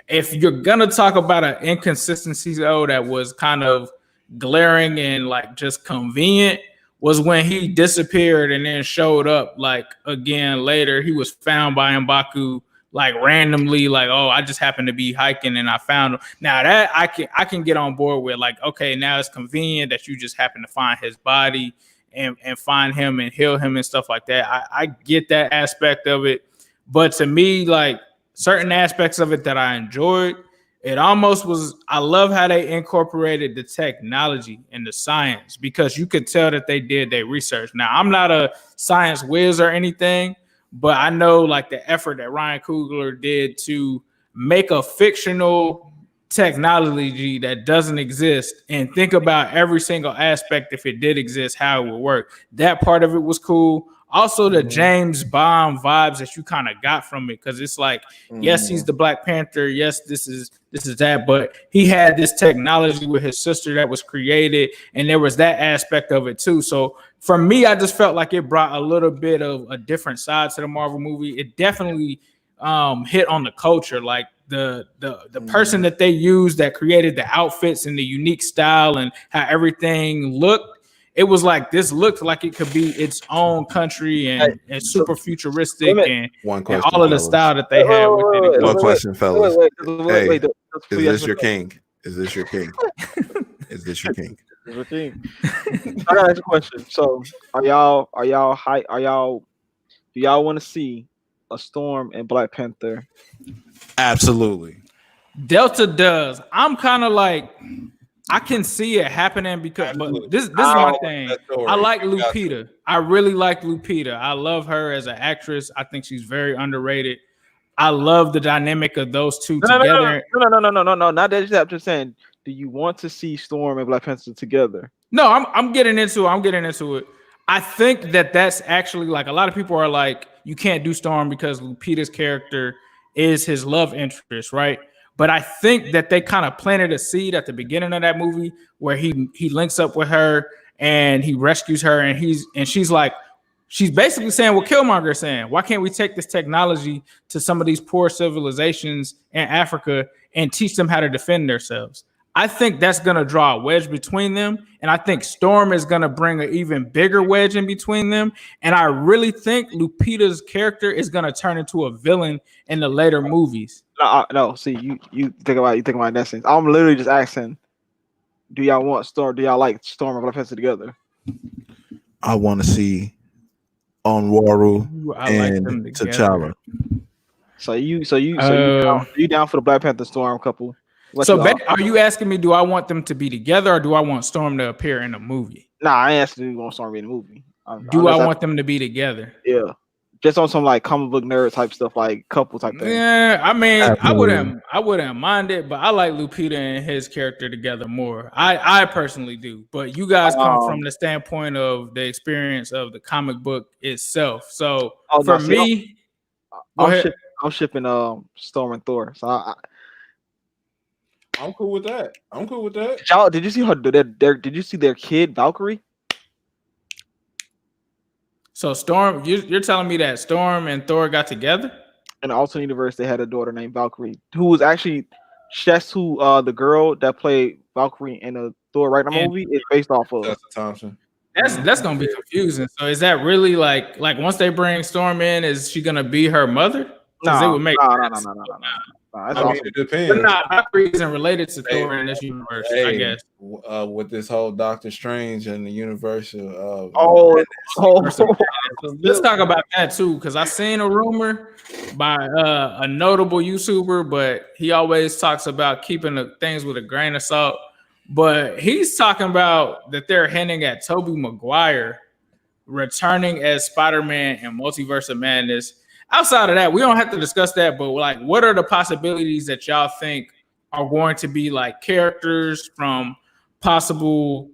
If you're gonna talk about an inconsistency though that was kind of glaring and like just convenient, was when he disappeared and then showed up like again later. He was found by M'Baku like randomly, like, oh, I just happened to be hiking and I found him. Now that I can get on board with, like, okay, now it's convenient that you just happen to find his body and find him and heal him and stuff like that. I get that aspect of it. But to me, like certain aspects of it that I enjoyed, it almost was, I love how they incorporated the technology and the science because you could tell that they did their research. Now, I'm not a science whiz or anything, but I know like the effort that Ryan Coogler did to make a fictional technology that doesn't exist and think about every single aspect, if it did exist, how it would work. That part of it was cool. Also, the James Bond vibes that you kind of got from it, because it's like, yes, he's the Black Panther. Yes, this is that, but he had this technology with his sister that was created, and there was that aspect of it too. So for me, I just felt like it brought a little bit of a different side to the Marvel movie. It definitely hit on the culture, like the person that they used that created the outfits and the unique style and how everything looked. It was like this looked like it could be its own country and super futuristic and all of the style that they had with it. One question, fellas. Wait, Is this your king? Is this your king? Is this your king? I gotta ask a question. So, are y'all hype? Do y'all want to see a Storm and Black Panther? Absolutely. Delta does. I'm kind of like, I can see it happening because, but this is my thing. I like Lupita. I really like Lupita. I love her as an actress. I think she's very underrated. I love the dynamic of those two together. No. Not that. I'm just saying. Do you want to see Storm and Black Panther together? No, I'm getting into it. I'm getting into it. I think that's actually, like, a lot of people are like, you can't do Storm because Lupita's character is his love interest, right? But I think that they kind of planted a seed at the beginning of that movie where he links up with her and he rescues her, and she's like, she's basically saying what Killmonger is saying. Why can't we take this technology to some of these poor civilizations in Africa and teach them how to defend themselves? I think that's going to draw a wedge between them. And I think Storm is going to bring an even bigger wedge in between them. And I really think Lupita's character is going to turn into a villain in the later movies. No. See, you think about in that sense. I'm literally just asking, do y'all want Storm? Do y'all like Storm and Black Panther together? I want to see Onwaru and T'Challa. So you down for the Black Panther Storm couple? Are you asking me, do I want them to be together or do I want Storm to appear in a movie? Nah, I ain't asking you want Storm to be in a movie. I want them to be together? Yeah. Just on some like comic book nerd type stuff, like couple type thing. Yeah, I mean, absolutely. I wouldn't mind it, but I like Lupita and his character together more. I personally do. But you guys come from the standpoint of the experience of the comic book itself. So for me, I'm shipping Storm and Thor. So I'm cool with that. Y'all, did you see did you see their kid Valkyrie? So Storm, you're telling me that Storm and Thor got together? In the alternate universe, they had a daughter named Valkyrie, who was actually the girl that played Valkyrie in the Thor Ragnarok movie is based off of. That's Thompson. That's gonna be confusing. So is that really like once they bring Storm in, is she gonna be her mother? No. I mean, it depends. But Valkyrie isn't related to Thor in this universe, I guess. With this whole Doctor Strange and the universe of let's talk about that too, because I seen a rumor by a notable YouTuber, but he always talks about keeping the things with a grain of salt. But he's talking about that they're hinting at Tobey Maguire returning as Spider-Man and Multiverse of Madness. Outside of that, we don't have to discuss that, but like, what are the possibilities that y'all think are going to be like characters from possible,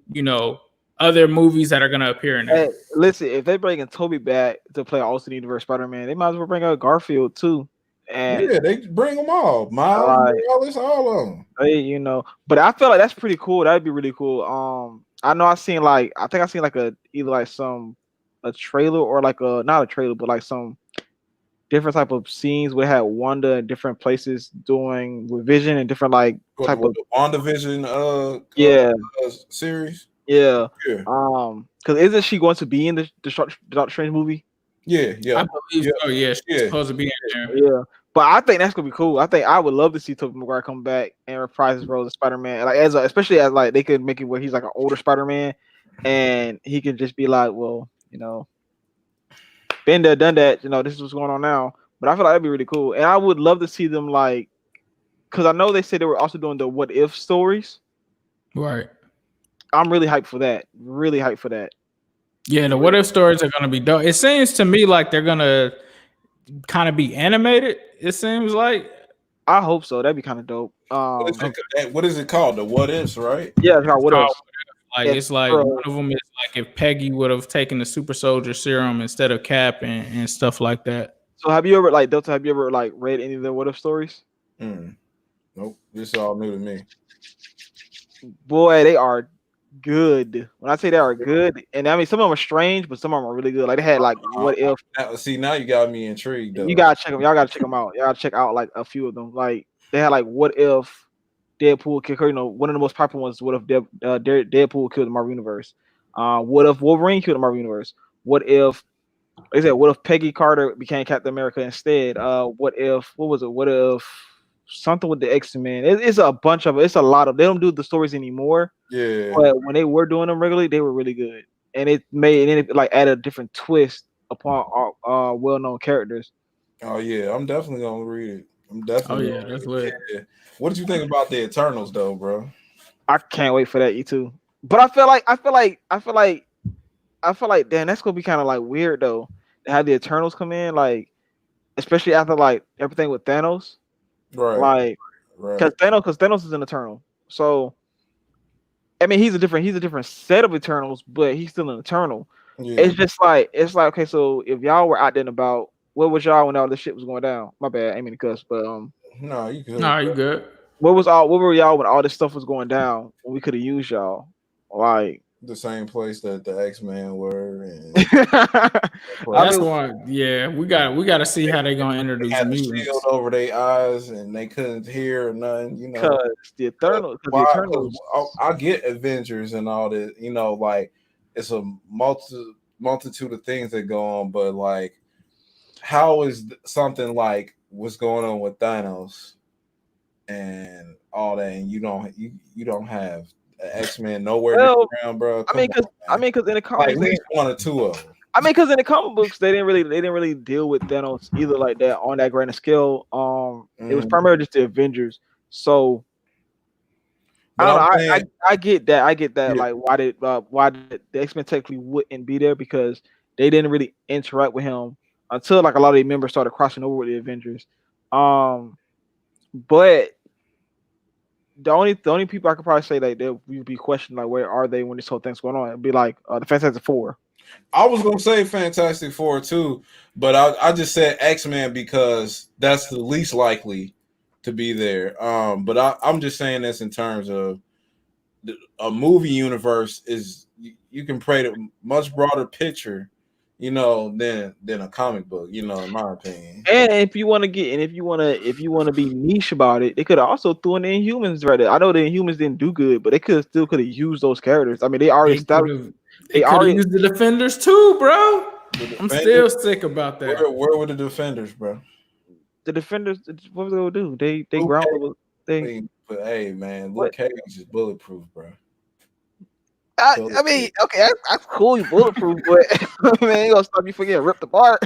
other movies that are going to appear in there? Hey, listen, if they bringing Toby back to play Alternate Universe Spider-Man, they might as well bring out Garfield too. And Yeah, they bring them all. Miles Morales, all of them. But I feel like that's pretty cool. That'd be really cool. I know I think I seen like either like a trailer or like not a trailer, but like some different type of scenes we had Wanda in different places doing with Vision and different like type of the WandaVision series. Yeah. Because isn't she going to be in the Doctor Strange movie? Yeah. I believe so. Yeah, she's supposed to be in there. Yeah. But I think that's gonna be cool. I think I would love to see Tobey Maguire come back and reprise his role as Spider-Man. Like especially as like they could make it where he's like an older Spider-Man, and he can just be like, well, been there, done that. This is what's going on now. But I feel like that'd be really cool, and I would love to see them like, because I know they said they were also doing the what if stories. Right. I'm really hyped for that. Really hyped for that. Yeah, the what if stories are gonna be dope. It seems to me like they're gonna kind of be animated. It seems like. I hope so. That'd be kind of dope. What is it called? The what ifs, right? Yeah, it's called what ifs. Like it's like one of them is like if Peggy would have taken the super soldier serum instead of Cap and stuff like that. So have you ever Delta? Have you ever read any of the what if stories? Nope. This is all new to me. Boy, they are good. When I say they are good, and I mean some of them are strange, but some of them are really good. Like they had what if. Now you got me intrigued. Though. You gotta check them. Y'all gotta check them out. Y'all gotta check out like a few of them. Like they had what if Deadpool killed. One of the most popular ones. What if Deadpool killed the Marvel Universe? What if Wolverine killed the Marvel Universe? What if Peggy Carter became Captain America instead? What if something with the X-Men? It's a bunch of it. It's a lot of. They don't do the stories anymore. Yeah. But when they were doing them regularly, they were really good, and it add a different twist upon well-known characters. Oh yeah, I'm definitely gonna read it. I'm definitely. Oh yeah, that's lit. Yeah. What did you think about the Eternals though, bro? I can't wait for that. You too. But I feel like, damn, that's gonna be kind of like weird though to have the Eternals come in, like especially after like everything with Thanos, right? Because Thanos is an Eternal, so I mean he's a different set of Eternals, but he's still an Eternal. Yeah. It's like okay, so if y'all were out there and about, where was y'all when all this shit was going down? My bad, I mean to cuss, but no, you good. No, you good. Where were y'all when all this stuff was going down? When we could have used y'all, like the same place that the X-Men were. And that's why. Yeah, we got to see how they gonna introduce mutants. Shield over their eyes, and they couldn't hear nothing. Because the Eternals. I get Avengers and all that. Like it's a multitude of things that go on, but like, how is something like what's going on with Thanos and all that, and you don't have X-Men nowhere around, bro. I mean, because in the comics, like at least one or two of them. I mean, because in the comic books, they didn't really deal with Thanos either like that on that grand scale. It was primarily just the Avengers. So I don't know. I get that. Yeah. Like, why did the X-Men technically wouldn't be there, because they didn't really interact with him until like a lot of the members started crossing over with the Avengers. But the only people I could probably say like that we would be questioning like where are they when this whole thing's going on, it'd be like the Fantastic Four. I was gonna say Fantastic Four too, but I just said X-Men because that's the least likely to be there. But I'm just saying this in terms of a movie universe is you can paint a much broader picture, than a comic book, in my opinion. And if you want to be niche about it, they could have also thrown the Inhumans right there. I know the Inhumans didn't do good, but they could have used those characters. I mean, they already established. They already used the Defenders too, bro. I'm still sick about that. Where were the Defenders, bro? The Defenders, what was they gonna do? They ground. But hey, man, Luke Cage is bulletproof, bro. I mean, okay, that's cool, you bulletproof, but man, ain't gonna stop you from getting ripped apart.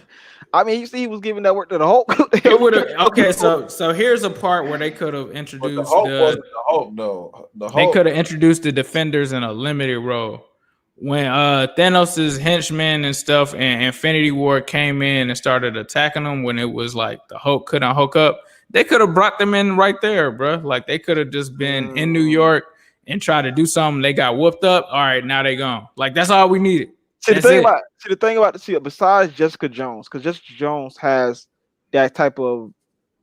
I mean, you see, he was giving that work to the Hulk. It would have okay. So here's a part where they could have But the introduced Hulk wasn't the Hulk though. The they Hulk. could have introduced the Defenders in a limited role. When Thanos' henchmen and stuff and Infinity War came in and started attacking them, when it was like the Hulk couldn't Hulk up, they could have brought them in right there, bro. Like they could have just been in New York and tried to do something. They got whooped up. All right, now they gone. Like that's all we needed. See the thing about besides Jessica Jones, because Jessica Jones has that type of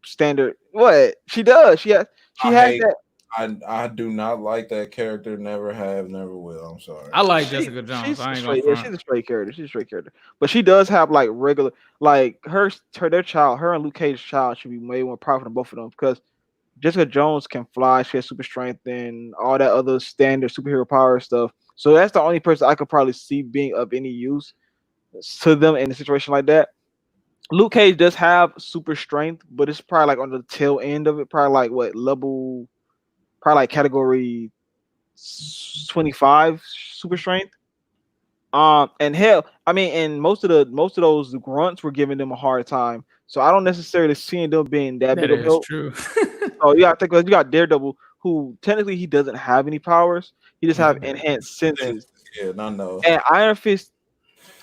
standard. What she does, she has that. I do not like that character. Never have, never will. I'm sorry. I like Jessica Jones. I ain't gonna front. She's a straight character. She's a straight character. But she does have like regular, like their child, her and Luke Cage's child should be way more powerful than both of them because Jessica Jones can fly. She has super strength and all that other standard superhero power stuff. So that's the only person I could probably see being of any use to them in a situation like that. Luke Cage does have super strength, but it's probably like on the tail end of it. Probably like what level? Probably like category 25 super strength. And hell, I mean, and most of those grunts were giving them a hard time. So I don't necessarily see them being that big of help. True. So yeah, I think you got Daredevil, who technically he doesn't have any powers. He just have enhanced senses. Yeah, I know. And Iron Fist,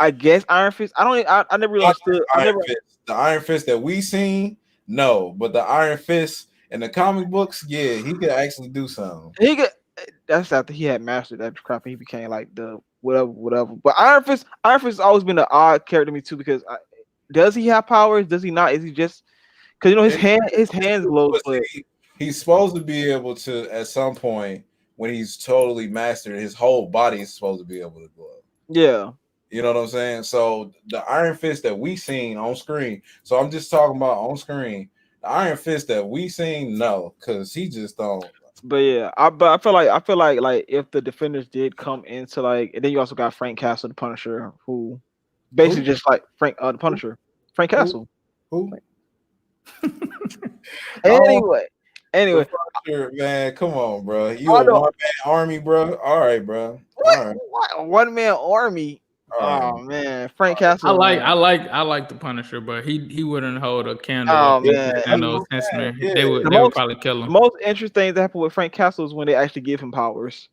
I guess Iron Fist. I never really understood. The Iron Fist that we seen, no, but the Iron Fist in the comic books, yeah, he could actually do something. He could. That's after he had mastered that crap and he became like the whatever. But Iron Fist has always been an odd character to me too because does he have powers? Does he not? Is he just because you know his hands glow? He's supposed to be able to at some point when he's totally mastered, his whole body is supposed to be able to glow. Yeah. You know what I'm saying? So the Iron Fist that we seen on screen. So I'm just talking about on screen. The Iron Fist that we seen, no, because he just don't. But yeah, I feel like if the Defenders did come into like, and then you also got Frank Castle, the Punisher, who basically just like the Punisher, Frank Castle. Who? Anyway, Punisher, man, come on, bro. You a one-man army, bro? All right, bro. What? One-man army? Oh man, Frank Castle. I like the Punisher, but he wouldn't hold a candle. Oh man, and those henchmen, they would probably kill him. The most interesting thing that happened with Frank Castle is when they actually give him powers.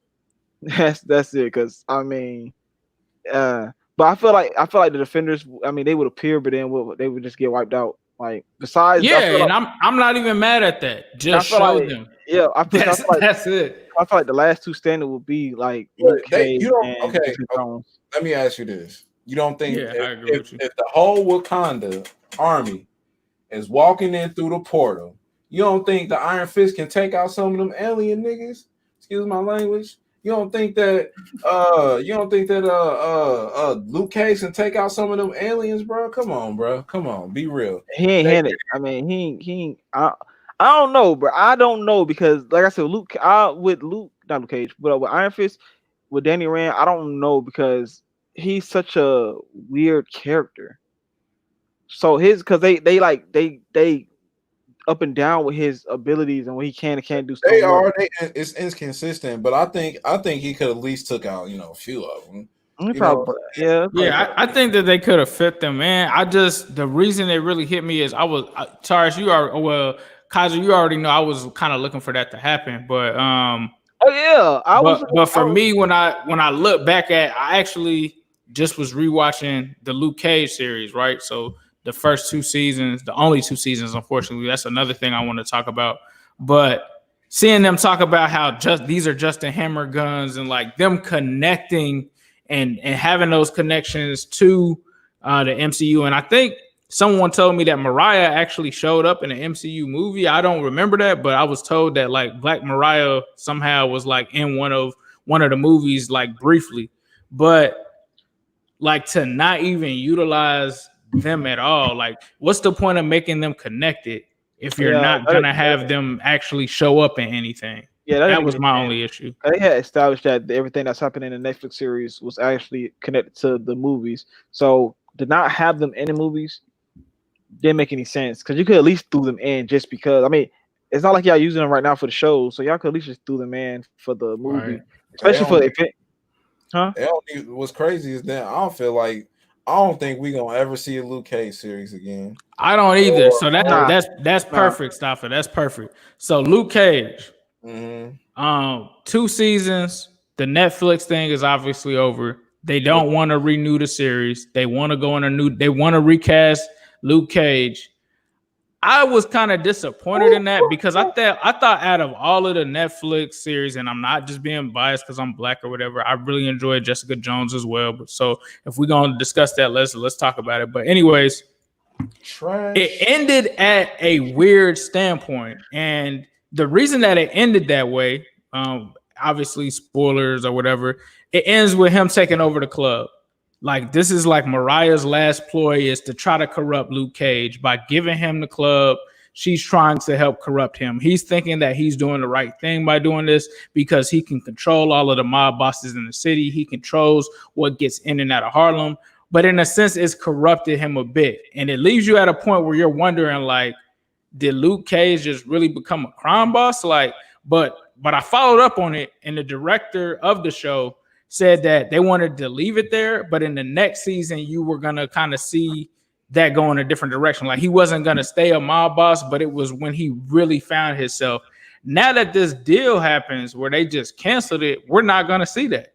That's it. Because I mean, but I feel like the Defenders. I mean, they would appear, but then they would just get wiped out. Like besides, and I'm not even mad at that. Just show them. Yeah, that's it. I feel like the last two standing would be like Luke Cage okay. Let me ask you this: you don't think if the whole Wakanda army is walking in through the portal, you don't think the Iron Fist can take out some of them alien niggas? Excuse my language. You don't think that Luke Cage can take out some of them aliens, bro? Come on, bro. Come on, be real. He ain't had it. I mean, he ain't. I don't know, bro. I don't know because, like I said, not Luke Cage, but with Iron Fist, with Danny Rand, I don't know because he's such a weird character. So because they up and down with his abilities and what he can and can't do stuff. It's inconsistent, but I think he could at least took out a few of them. I think that they could have fit them in. The reason it really hit me is Taurus, Kaiser, you already know I was kind of looking for that to happen, but But for me, when I look back I actually just was rewatching the Luke Cage series, right? So the first 2 seasons, the only 2 seasons, unfortunately, that's another thing I want to talk about. But seeing them talk about how these are Justin Hammer guns and like them connecting and having those connections to the MCU, and I think someone told me that Mariah actually showed up in an MCU movie. I don't remember that, but I was told that like Black Mariah somehow was like in one of the movies, like briefly. But like to not even utilize them at all, like what's the point of making them connected if you're not gonna have them actually show up in anything? Yeah, that was my only issue. They had established that everything that's happening in the Netflix series was actually connected to the movies. So to not have them in the movies didn't make any sense because you could at least throw them in just because. I mean, it's not like y'all using them right now for the show, so y'all could at least just throw them in for the movie, especially for the event. Huh? What's crazy is that I don't feel like I don't think we gonna ever see a Luke Cage series again. I don't either. So Nah. that's perfect, Stoffer. That's perfect. So Luke Cage, Mm-hmm. 2 seasons. The Netflix thing is obviously over. They don't want to renew the series. They want to go in a new. They want to recast Luke Cage. I was kind of disappointed in that because I thought out of all of the Netflix series, and I'm not just being biased because I'm black or whatever, I really enjoyed Jessica Jones as well. But so if we're gonna discuss that, let's talk about it. But anyways, Trash. it ended at a weird standpoint, and the reason that it ended that way, obviously spoilers or whatever, it ends with him taking over the club. Like this is like Mariah's last ploy is to try to corrupt Luke Cage by giving him the club. She's trying to help corrupt him. He's thinking that he's doing the right thing by doing this because he can control all of the mob bosses in the city. He controls what gets in and out of Harlem. But in a sense, it's corrupted him a bit. And it leaves you at a point where you're wondering, like, did Luke Cage just really become a crime boss? Like, but I followed up on it, and the director of the show said that they wanted to leave it there, but in the next season, you were gonna kind of see that go in a different direction. Like he wasn't gonna stay a mob boss, but it was when he really found himself. Now that this deal happens where they just canceled it, we're not gonna see that.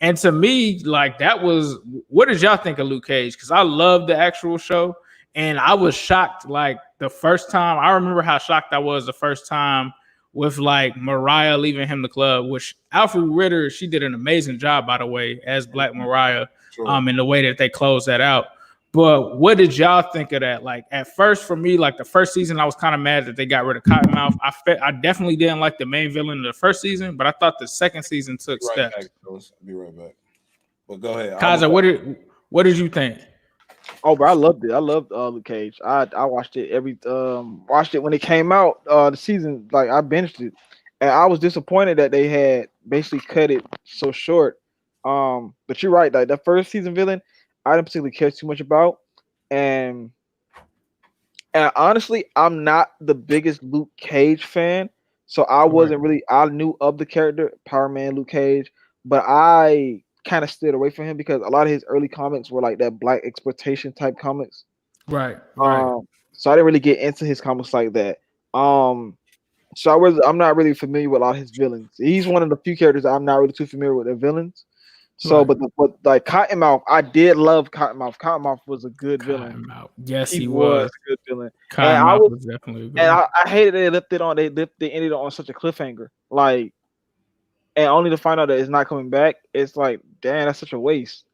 And to me, like that was, what did y'all think of Luke Cage? Because I love the actual show, and I was shocked. Like the first time, I remember how shocked I was the first time with like Mariah leaving him the club, which Alfred Ritter, she did an amazing job, by the way, as Black Mariah, in the way that they closed that out. But what did y'all think of that? Like at first, for me, like the first season, I was kind of mad that they got rid of Cottonmouth. I definitely didn't like the main villain in the first season, but I thought the second season took steps. Back, I'll be right back. But go ahead, Kaiser. What did you think? Oh, bro, I loved it. I loved Luke Cage. I watched it watched it when it came out. The season, like I binged it, and I was disappointed that they had basically cut it so short. But you're right. Like the first season villain, I didn't particularly care too much about, and honestly, I'm not the biggest Luke Cage fan, so I wasn't really. I knew of the character Power Man Luke Cage, but I kind of steered away from him because a lot of his early comics were like that black exploitation type comics. Right. So I didn't really get into his comics like that. So I'm not really familiar with a lot of his villains. He's one of the few characters I'm not really too familiar with their villains. So, but like Cottonmouth, I did love Cottonmouth. Cottonmouth was a good villain. Yes, he was a good villain. Cottonmouth was definitely a good. And I hated they ended on such a cliffhanger. Like, and only to find out that it's not coming back. It's like, damn, that's such a waste.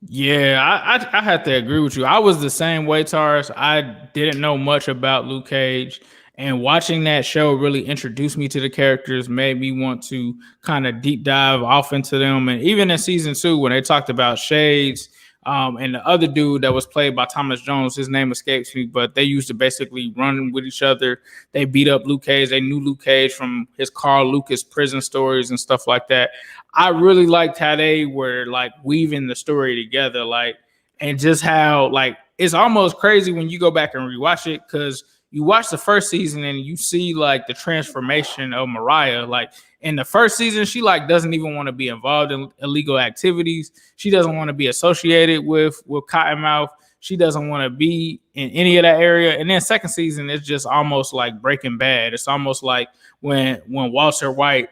Yeah, I had to agree with you. I was the same way, Taurus. I didn't know much about Luke Cage, and watching that show really introduced me to the characters, made me want to kind of deep dive off into them. And even in season 2, when they talked about Shades, and the other dude that was played by Thomas Jones, his name escapes me, but they used to basically run with each other. They beat up Luke Cage. They knew Luke Cage from his Carl Lucas prison stories and stuff like that. I really liked how they were like weaving the story together, like, and just how like it's almost crazy when you go back and rewatch it, because you watch the first season and you see like the transformation of Mariah. Like in the first season, she like doesn't even want to be involved in illegal activities. She doesn't want to be associated with Cottonmouth. She doesn't want to be in any of that area. And then second season, it's just almost like Breaking Bad. It's almost like when Walter White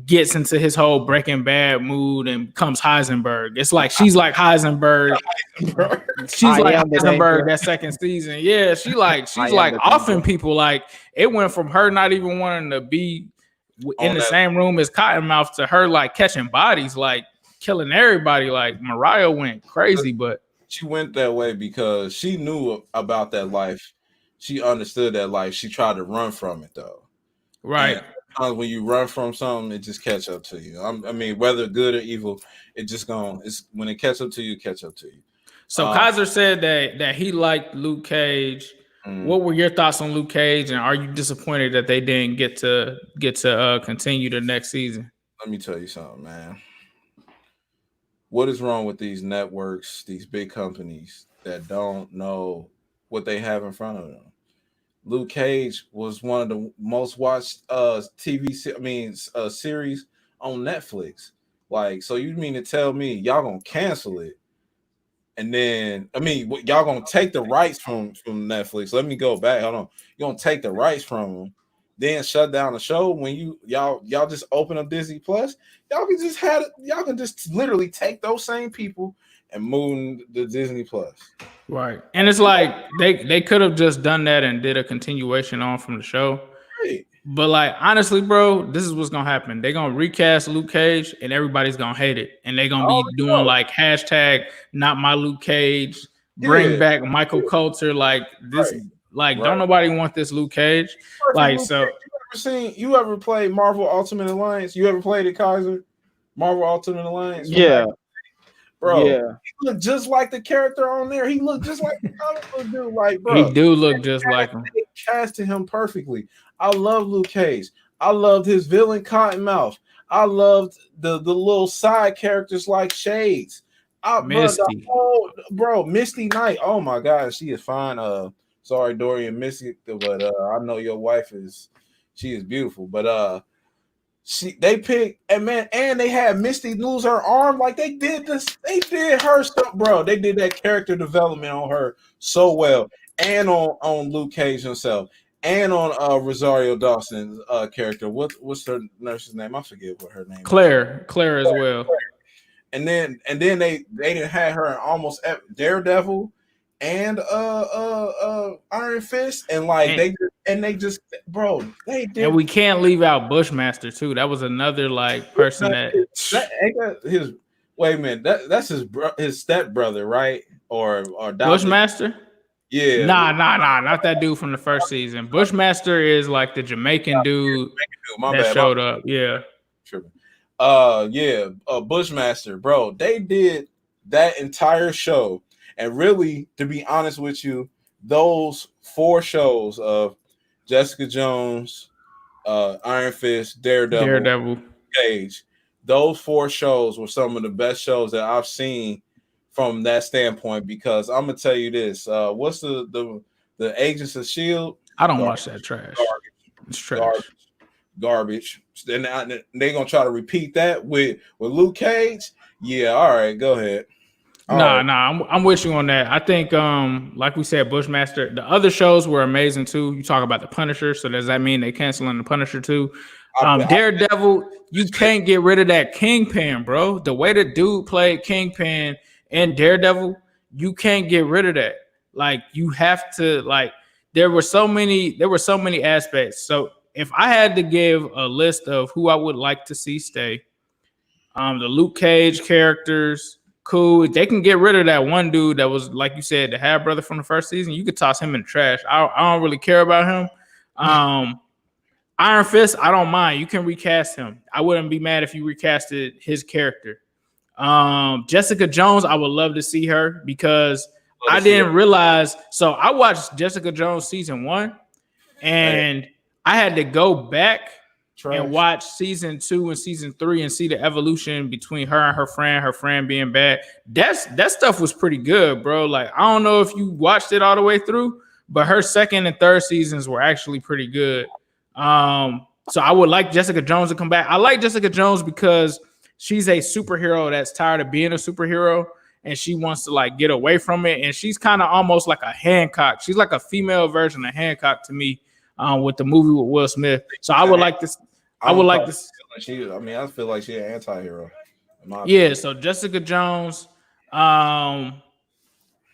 gets into his whole Breaking Bad mood and becomes Heisenberg. It's like she's like Heisenberg. She's like Heisenberg that second season. Yeah, she's like offing people. Like it went from her not even wanting to be in the same room as Cottonmouth to her like catching bodies, like killing everybody. Like Mariah went crazy, but she went that way because she knew about that life. She understood that life. She tried to run from it though. Right. And when you run from something, it just catch up to you. I mean, whether good or evil, it's when it catch up to you, catch up to you. So Kaiser said that he liked Luke Cage. What were your thoughts on Luke Cage, and are you disappointed that they didn't get to continue the next season? Let me tell you something, man. What is wrong with these networks, these big companies that don't know what they have in front of them? Luke Cage was one of the most watched series on Netflix. Like, so you mean to tell me y'all gonna cancel it And then, I mean, y'all gonna take the rights from Netflix. Let me go back. Hold on. You're gonna take the rights from them, then shut down the show when y'all just open up Disney Plus. Y'all can just literally take those same people and move them to Disney Plus. Right. And it's like they could have just done that and did a continuation on from the show. Right. But like honestly, bro, this is what's gonna happen. They're gonna recast Luke Cage and everybody's gonna hate it. And they're gonna be doing like hashtag not my Luke Cage, bring back Michael Coulter, like this, don't nobody want this Luke Cage. Like so you ever played Marvel Ultimate Alliance? You ever played it, Kaiser? Marvel Ultimate Alliance? Yeah. Bro, yeah. he looked just like the character on there. He looked just like the comic book dude. Like, bro, he do look just like him. They casted him perfectly. I love Luke Cage. I loved his villain Cottonmouth. I loved the little side characters like Shades. Misty. Misty Knight. Oh my God, she is fine. Sorry, Dorian Misty, but I know your wife she is beautiful. But they picked and they had Misty lose her arm. Like they did her stuff, bro. They did that character development on her so well, and on Luke Cage himself, and on Rosario Dawson's character. What's her nurse's name? I forget what her name is. Claire as well. And then they didn't have her in almost Daredevil and Iron Fist, and like they just bro, they did. And we can't leave out Bushmaster too. That was another like person that his wait a minute, that's his stepbrother, right? Or Bushmaster? Yeah. Nah, not that dude from the first season. Bushmaster is like the Jamaican dude that showed up. Yeah. Bushmaster, bro. They did that entire show. And really, to be honest with you, those 4 shows of Jessica Jones, Iron Fist, Daredevil, Cage, those 4 shows were some of the best shows that I've seen from that standpoint. Because I'm gonna tell you this: what's the Agents of S.H.I.E.L.D.? I don't watch that trash. It's trash. Garbage. Then they're gonna try to repeat that with Luke Cage. Yeah, all right, go ahead. I'm with you on that. I think, like we said, Bushmaster. The other shows were amazing too. You talk about the Punisher, so does that mean they canceling the Punisher too? Daredevil, you can't get rid of that Kingpin, bro. The way the dude played Kingpin and Daredevil, you can't get rid of that. Like you have to. Like there were so many aspects. So if I had to give a list of who I would like to see stay, the Luke Cage characters. Cool. If they can get rid of that one dude that was, like you said, the half brother from the first season, you could toss him in the trash. I don't really care about him. Iron Fist, I don't mind. You can recast him. I wouldn't be mad if you recasted his character. Jessica Jones, I would love to see her because I didn't realize. So I watched Jessica Jones season 1, and I had to go back and watch season 2 and season 3 and see the evolution between her and her friend being bad. That stuff was pretty good, bro. Like, I don't know if you watched it all the way through, but her second and third seasons were actually pretty good. So I would like Jessica Jones to come back. I like Jessica Jones because she's a superhero that's tired of being a superhero and she wants to like get away from it. And she's kind of almost like a Hancock. She's like a female version of Hancock to me. With the movie with Will Smith. So I would like this. I feel like she's an anti-hero. So Jessica Jones,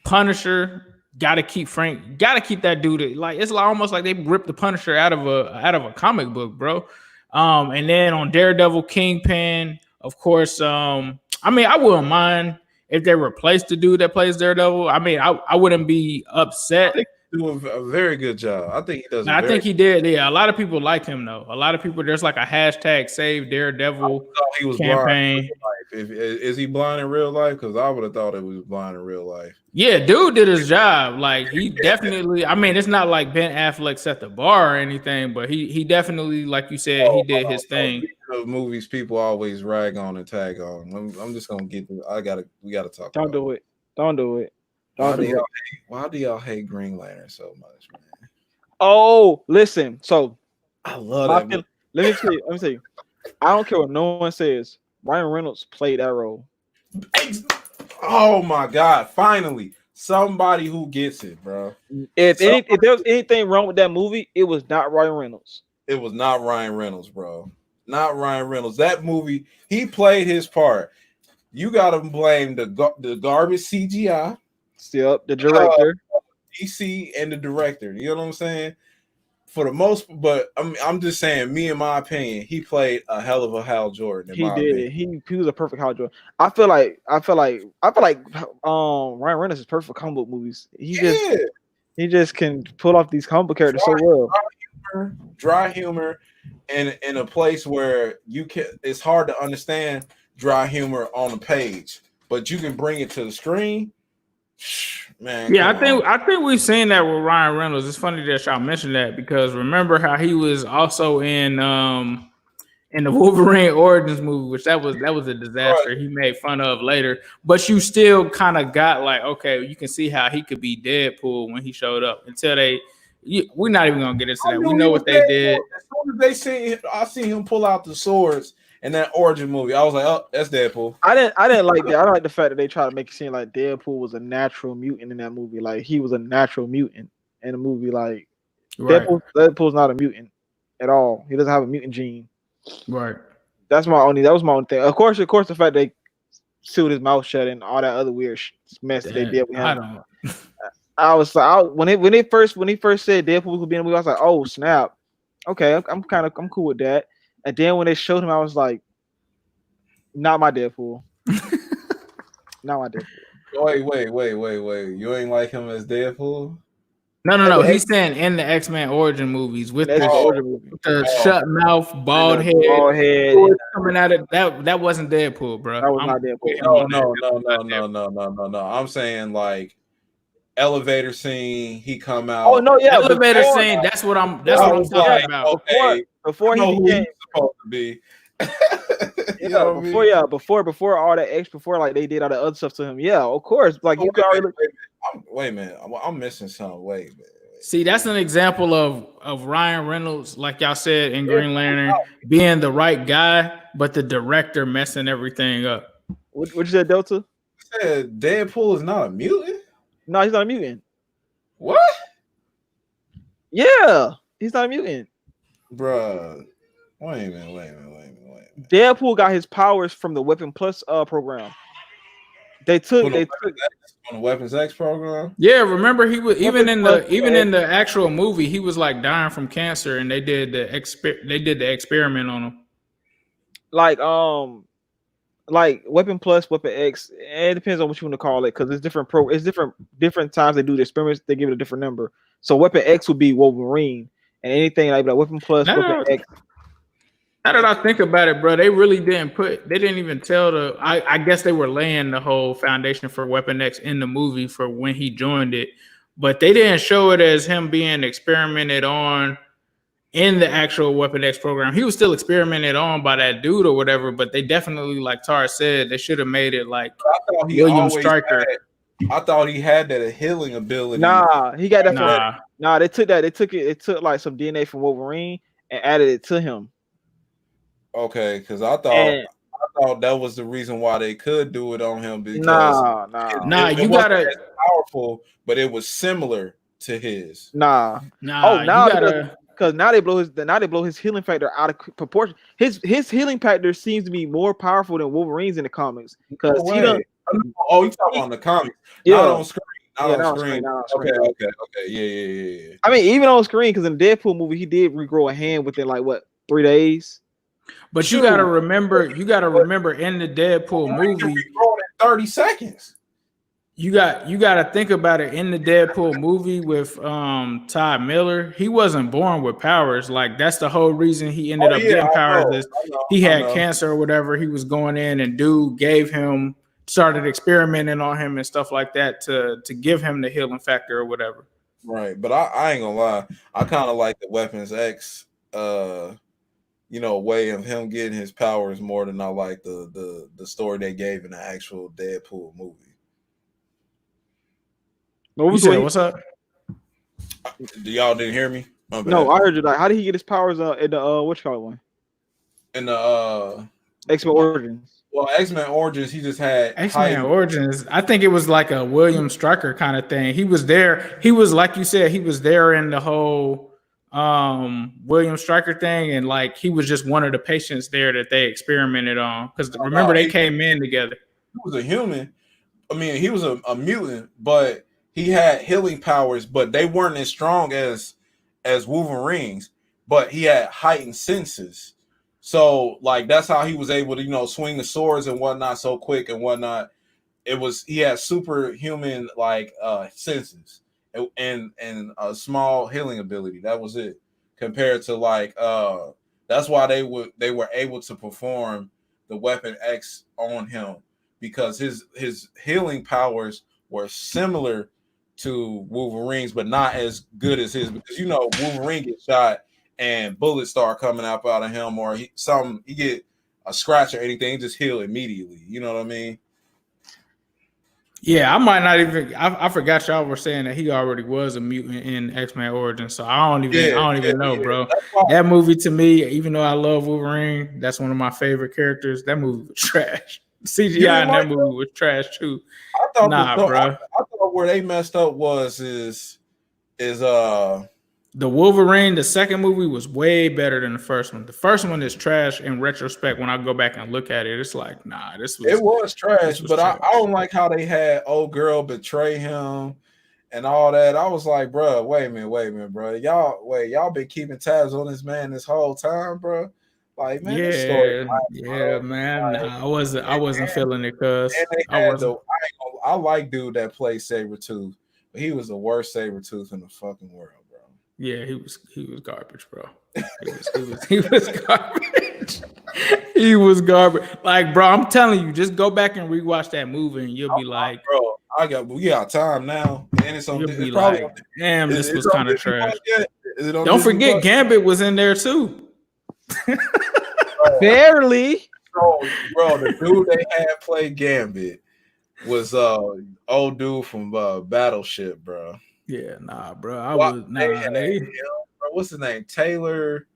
Punisher, gotta keep that dude. Like it's almost like they ripped the Punisher out of a comic book, bro. And then on Daredevil, Kingpin, of course. I wouldn't mind if they replaced the dude that plays Daredevil. I wouldn't be upset. Do a very good job. I think he does. I think he did. Yeah, a lot of people like him though. A lot of people. There's like a hashtag Save Daredevil he was campaign. Is he blind in real life? Because I would have thought it was blind in real life. Yeah, dude did his job. Like he definitely. It's not like Ben Affleck set the bar or anything, but he definitely, like you said, he did his thing. Movies people always rag on and tag on. I'm just gonna get. We gotta talk. Don't do it. Don't do it. Why do y'all hate Green Lantern so much, man? Oh, listen. So I love that. Let me tell you. I don't care what no one says. Ryan Reynolds played that role. Oh my god! Finally, somebody who gets it, bro. If there was anything wrong with that movie, it was not Ryan Reynolds. It was not Ryan Reynolds, bro. Not Ryan Reynolds. That movie, he played his part. You gotta blame the garbage CGI, Still, the director. DC, and the director. You know what I'm saying? For the most, but I'm just saying, me in my opinion, he played a hell of a Hal Jordan. He did. He was a perfect Hal Jordan. I feel like Ryan Reynolds is perfect for comic book movies. He just can pull off these comic book characters so well. Dry humor in a place where you can. It's hard to understand dry humor on the page, but you can bring it to the screen. Man, yeah, I think we've seen that with Ryan Reynolds. It's funny that y'all mentioned that because remember how he was also in the Wolverine Origins movie, which that was a disaster. Right. He made fun of later, but you still kind of got like, okay, you can see how he could be Deadpool when he showed up. Until we're not even gonna get into that. We know what they did. As soon as I seen him pull out the swords in that Origin movie, I was like, oh, that's Deadpool. I didn't like that. I don't like the fact that they try to make it seem like Deadpool was a natural mutant in that movie. Like he was a natural mutant in the movie. Like right. Deadpool's not a mutant at all. He doesn't have a mutant gene. Right. That was my only thing. Of course, the fact they sealed his mouth shut and all that other weird mess that they did with him. I was like, when he first said Deadpool would be in the movie, I was like, oh snap, okay, I'm cool with that. And then when they showed him, I was like, not my Deadpool, not my Deadpool. Wait! You ain't like him as Deadpool? No. He's saying in the X-Men Origin movies with the shut mouth, bald head coming out of that wasn't Deadpool, bro. That was not Deadpool. No. I'm saying like elevator scene. He come out. Oh no, yeah, elevator scene. That's what I'm talking about. Okay, before he became supposed to be. Before all that extra, before like they did all the other stuff to him. Yeah, of course. Like you could already wait a minute. I'm missing something. Wait. See, that's an example of Ryan Reynolds, like y'all said in Green Lantern, being the right guy, but the director messing everything up. What you said, Delta? I said Deadpool is not a mutant. No, he's not a mutant. What? Yeah, he's not a mutant, bruh. Wait a minute. Deadpool got his powers from the Weapon Plus program. They took on the Weapons X program. Yeah, remember he was even in the actual movie, he was like dying from cancer, and they did the experiment on him. Like Weapon Plus, Weapon X. It depends on what you want to call it, because it's different. It's different times they do the experiments. They give it a different number. So Weapon X would be Wolverine, and anything like Weapon Plus, Weapon X. Now that I think about it, bro, they didn't even tell I guess they were laying the whole foundation for Weapon X in the movie for when he joined it, but they didn't show it as him being experimented on in the actual Weapon X program. He was still experimented on by that dude or whatever, but they definitely, like Tar said, they should have made it like William Stryker. I thought he had that healing ability. Nah, he got that. Nah, they took that. They took like some DNA from Wolverine and added it to him. Okay, because I thought that was the reason why they could do it on him, because you gotta powerful, but it was similar to his. Because now they blow his healing factor out of proportion. His healing factor seems to be more powerful than Wolverine's in the comics. Because you talking on the comics? Yeah, not on screen. Not on screen. Okay. Yeah. I mean, even on screen, because in the Deadpool movie, he did regrow a hand within like 3 days. But you gotta remember in the Deadpool movie, 30 seconds. You gotta think about it. In the Deadpool movie with Todd Miller, he wasn't born with powers. Like that's the whole reason he ended up getting powers. He had cancer or whatever. He was going in, and dude started experimenting on him and stuff like that to give him the healing factor or whatever. Right, but I ain't gonna lie. I kind of like the Weapons X way of him getting his powers more than I like the story they gave in the actual Deadpool movie. What's up? Y'all didn't hear me? No, I heard you. Like, how did he get his powers in the one? In the X-Men Origins. Well, X-Men Origins, he just had X-Men Origins, I think it was like a William Stryker kind of thing. He was there. He was, like you said, he was there in the whole William Stryker thing, and like he was just one of the patients there that they experimented on. Because remember, they came in together. He was a human. I mean, he was a mutant, but he had healing powers, but they weren't as strong as Wolverine's. But he had heightened senses. So, like, that's how he was able to, swing the swords and whatnot so quick and whatnot. He had superhuman like senses and a small healing ability. That was it. Compared to like that's why they were able to perform the Weapon X on him, because his healing powers were similar to Wolverine's, but not as good as his, because Wolverine gets shot and bullets start coming out of him, or he get a scratch or anything, just heal immediately. You know what I mean? Yeah, I might not even. I forgot y'all were saying that he already was a mutant in X-Men Origins, so I don't even know, bro. That movie to me, even though I love Wolverine, that's one of my favorite characters. That movie was trash. CGI in that movie was trash too. Bro. I thought where they messed up is the Wolverine, the second movie was way better than the first one. The first one is trash in retrospect. When I go back and look at it, it's like, nah, it was trash. But trash. I don't like how they had old girl betray him and all that. I was like, bro, wait a minute, bro. Y'all been keeping tabs on this man this whole time, bro. Like, man, this story, man. Like, I wasn't feeling it, cuz I like dude that plays Sabretooth, but he was the worst Sabretooth in the fucking world. Yeah, he was garbage, bro. He was garbage. He was garbage. Like, bro, I'm telling you, just go back and rewatch that movie, and you'll be like, bro, we got time now, and it's on. You'll be like, damn, this was kind of trash. Don't forget, Gambit was in there too. Barely. Bro, the dude they had play Gambit was old dude from Battleship, bro. Yeah, nah, bro. What's his name? Taylor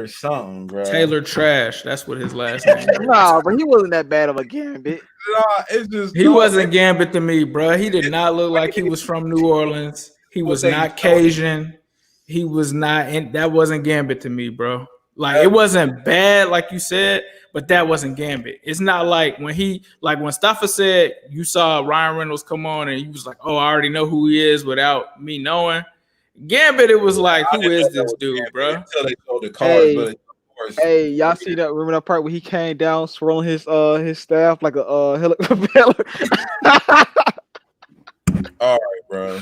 something, bro. Taylor Trash. That's what his last name is. Nah, but he wasn't that bad of a Gambit. Nah, it's just he wasn't Gambit to me, bro. He did not look like he was from New Orleans. He was not Cajun. He was not. That wasn't Gambit to me, bro. Like, it wasn't bad, like you said, but that wasn't Gambit. It's not like when Staffa said you saw Ryan Reynolds come on and you was like, oh, I already know who he is without me knowing. Gambit, it was like, who is this dude, bro? Until they showed the cards, hey, y'all see that? Remember that part where he came down swirling his staff like a helicopter? All right, bro.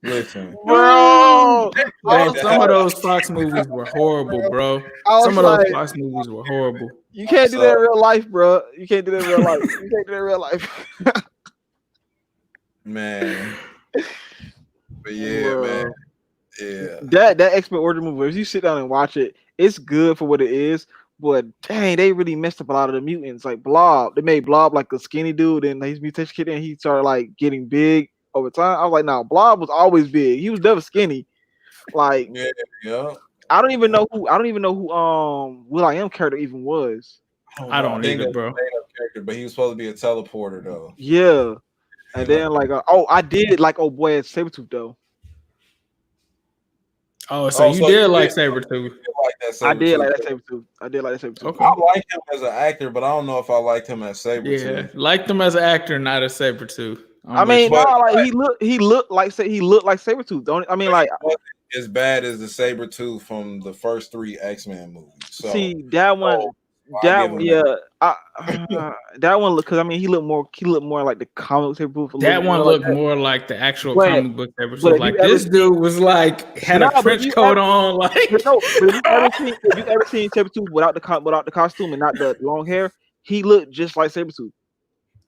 Listen, bro. Some of those Fox movies were horrible, bro. Some of those Fox movies were horrible. You can't do that in real life, bro. You can't do that in real life. You can't do that in real life. Man. But yeah, bro. Man. Yeah. That X-Men Origin movie, if you sit down and watch it, it's good for what it is. But dang, they really messed up a lot of the mutants. Like Blob, they made Blob like a skinny dude, and his mutation kid, and he started like getting big over time. I was like, nah, Blob was always big. He was never skinny. Like, yeah. I don't even know who Will.i.am character even was. I don't either, bro. But he was supposed to be a teleporter though. Yeah. And then like I did like old boy at Sabretooth though. Oh, so you did like Sabretooth. I did like that Sabretooth. Okay. I like him as an actor, but I don't know if I liked him as Sabretooth. Yeah, liked him as an actor, not as Sabretooth. I mean, he looked like Sabretooth. I mean, like, as bad as the Sabretooth from the first 3 X-Men movies. So, see that one. That one look, because I mean he looked more like the comic Sabretooth. That one looked more like the actual comic book Sabretooth. Like this dude was like had a trench coat on. Like if you've ever seen Sabretooth without the costume and not the long hair, he looked just like Sabretooth.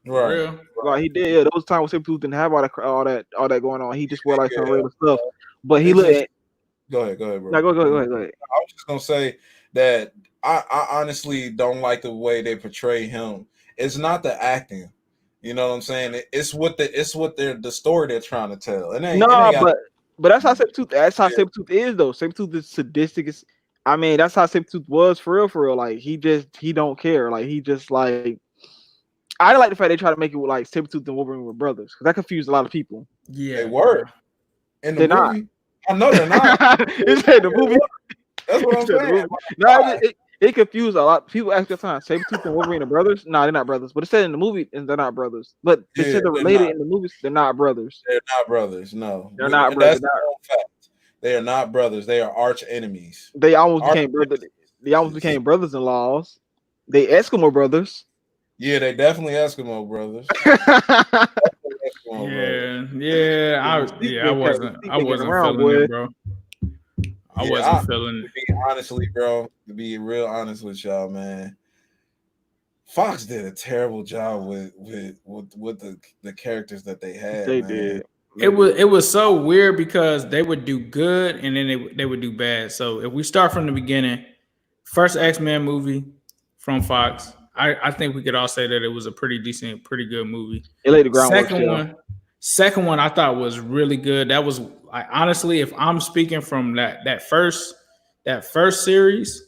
Right. Like he did. Yeah, those times when Sabretooth didn't have all that going on. He just wore like some regular stuff. But he looked. Go ahead, bro. No, go ahead. I was just gonna say that I honestly don't like the way they portray him. It's not the acting, you know what I'm saying? It's the story they're trying to tell. But that's how Sabretooth is though. Sabretooth is sadistic. I mean, that's how Sabretooth was for real, for real. Like he don't care. Like he just like I like the fact they try to make it with like Sabretooth and Wolverine were brothers because that confused a lot of people. Yeah, They were in the They're not. movie. I know they're not. You said the movie. That's what I'm You said the saying. movie. No, it confused a lot. People ask the time, Sabretooth and Wolverine are brothers? No, they're not brothers. But it said in the movie and they're not brothers. But they Yeah, said they're they're related not. in the movies, they're not brothers. They're not brothers. No, They're not and brothers. that's the known fact. They are not brothers. They are arch enemies. They almost Arch became brothers. They almost nemesis. became brothers-in-laws. They Eskimo brothers. Yeah, they definitely Eskimo brothers. I wasn't feeling it, bro. I wasn't feeling it. To be honestly, bro, to be real honest with y'all, man, Fox did a terrible job with the characters that they had. They man. did. It was so weird because they would do good and then they would do bad. So if we start from the beginning, first X-Men movie from Fox, I think we could all say that it was a pretty decent, pretty good movie. It laid the groundwork. Second one I thought was really good. That was honestly, if I'm speaking from that first series,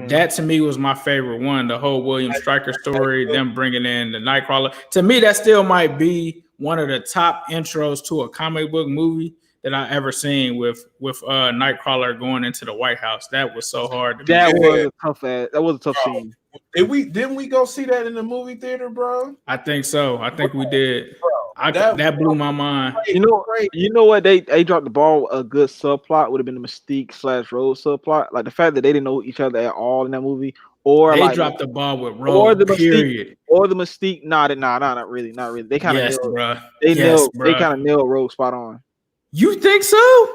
that to me was my favorite one. The whole William Stryker story, them bringing in the Nightcrawler. To me, that still might be one of the top intros to a comic book movie that I ever seen with Nightcrawler going into the White House. That was so hard. That was a tough scene. Didn't we go see that in the movie theater, bro? I think so. I think we did. That blew my mind. You know what? They dropped the ball. A good subplot would have been the Mystique / Rose subplot. Like the fact that they didn't know each other at all in that movie, or they dropped the ball with Rogue. Or the period. Mystique. Not really. They kind of They kind of nailed Rogue spot on. You think so?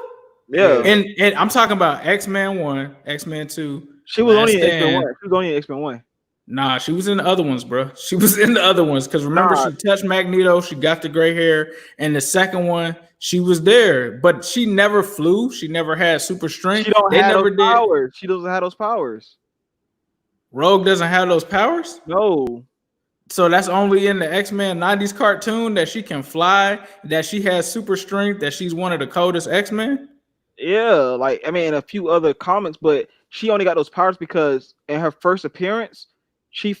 Yeah. And I'm talking about X-Men 1, X-Men 2. She was only in X-Men 1. She was only in X-Men 1. Nah, she was in the other ones, bro. She was in the other ones because remember she touched Magneto, she got the gray hair, and the second one she was there, but she never flew. She never had super strength. She don't have those powers. She doesn't have those powers. Rogue doesn't have those powers. No. So that's only in the X-Men 90s cartoon that she can fly, that she has super strength, that she's one of the coldest X-Men. Yeah, like I mean, a few other comics, but she only got those powers because in her first appearance, she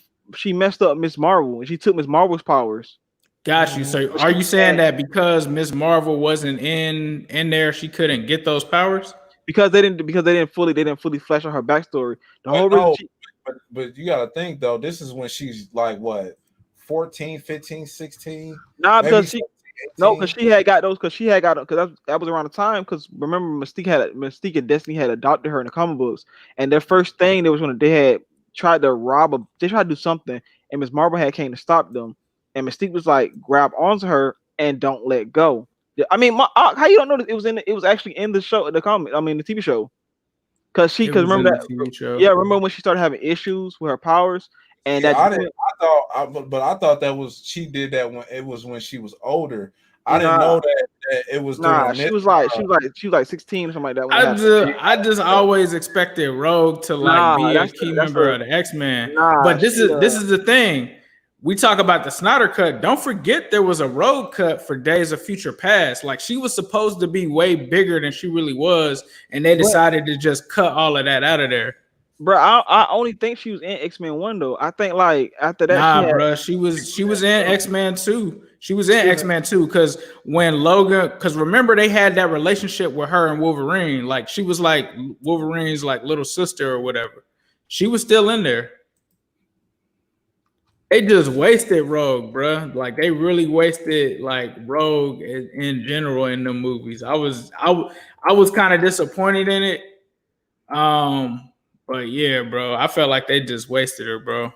messed up Miss Marvel and she took Miss Marvel's powers. Got you. So are you saying that because Miss Marvel wasn't in there, she couldn't get those powers? Because they didn't fully flesh out her backstory. The whole reason but you gotta think though, this is when she's like what, 14, 15, 16? Nah, because she had got those because that was around the time because remember Mystique and Destiny had adopted her in the comic books, and their first thing they had tried to do something, and Miss Marvel had came to stop them, and Mystique was like grab onto her and don't let go. I mean, how you don't know that it was actually in the show, the TV show, because remember that remember when she started having issues with her powers. And I thought that was she did that when she was older. I didn't know that it was. She was like 16 or something like that. I just always expected Rogue to be a key member of the X-Men. But this is the thing. We talk about the Snyder cut. Don't forget there was a Rogue cut for Days of Future Past. Like she was supposed to be way bigger than she really was, and they decided to just cut all of that out of there. Bro, I only think she was in X-Men 1 though. I think like after that, she was in X-Men 2. She was in X-Men 2 because when Logan, because remember they had that relationship with her and Wolverine. Like she was like Wolverine's like little sister or whatever. She was still in there. They just wasted Rogue, bro. Like they really wasted like Rogue in general in the movies. I was kind of disappointed in it. But yeah, bro, I felt like they just wasted her, bro.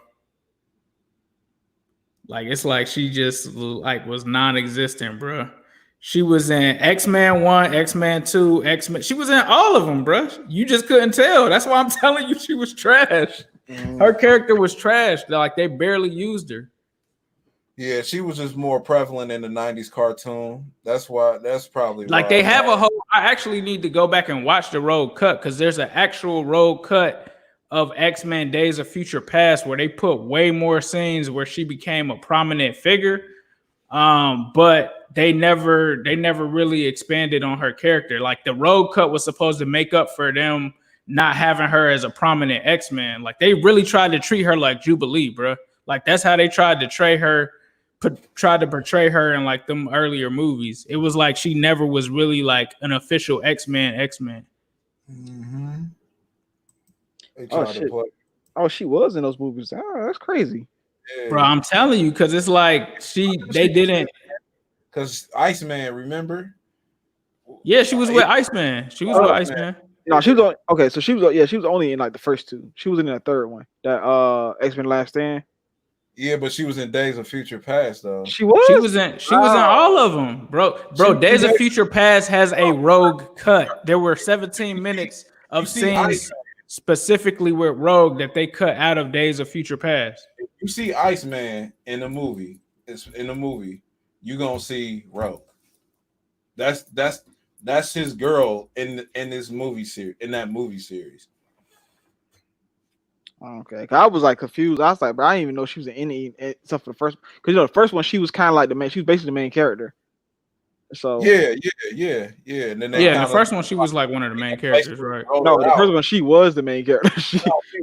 Like it's like she just like was non-existent, bro. She was in X-Men 1, X-Men 2, X-Men. She was in all of them, bro. You just couldn't tell. That's why I'm telling you she was trash. Her character was trash. Like they barely used her. Yeah, she was just more prevalent in the 90s cartoon. That's probably like they have a whole. I actually need to go back and watch the Rogue cut because there's an actual Rogue cut of X-Men Days of Future Past where they put way more scenes where she became a prominent figure. But they never really expanded on her character. Like the Rogue cut was supposed to make up for them not having her as a prominent X-Men. Like they really tried to treat her like Jubilee, bro. Like that's how they tried to portray her in like them earlier movies. It was like she never was really like an official X-Men. Mm-hmm. They Oh tried to shit! play. Oh, she was in those movies. Oh, that's crazy. Yeah. Bro, I'm telling you, because it's like they didn't. Because Iceman, remember? Yeah, she was with Iceman. She was with Iceman. No, she was on. Okay, so she was only in like the first two. She was in the third one. That X-Men Last Stand. Yeah, but she was in Days of Future Past though. She was. She was in all of them, bro. Days of Future Past has a Rogue cut. There were 17 minutes of scenes specifically with Rogue that they cut out of Days of Future Past. If you see Iceman in the movie, you're gonna see Rogue. That's his girl in this movie series, in that movie series. Okay, I was like confused. I was like, but I didn't even know she was in any except for the first. Because the first one she was kind of like the main. She was basically the main character. So yeah. And then the first one she was like one of the main characters, right? No, the first one she was the main character. she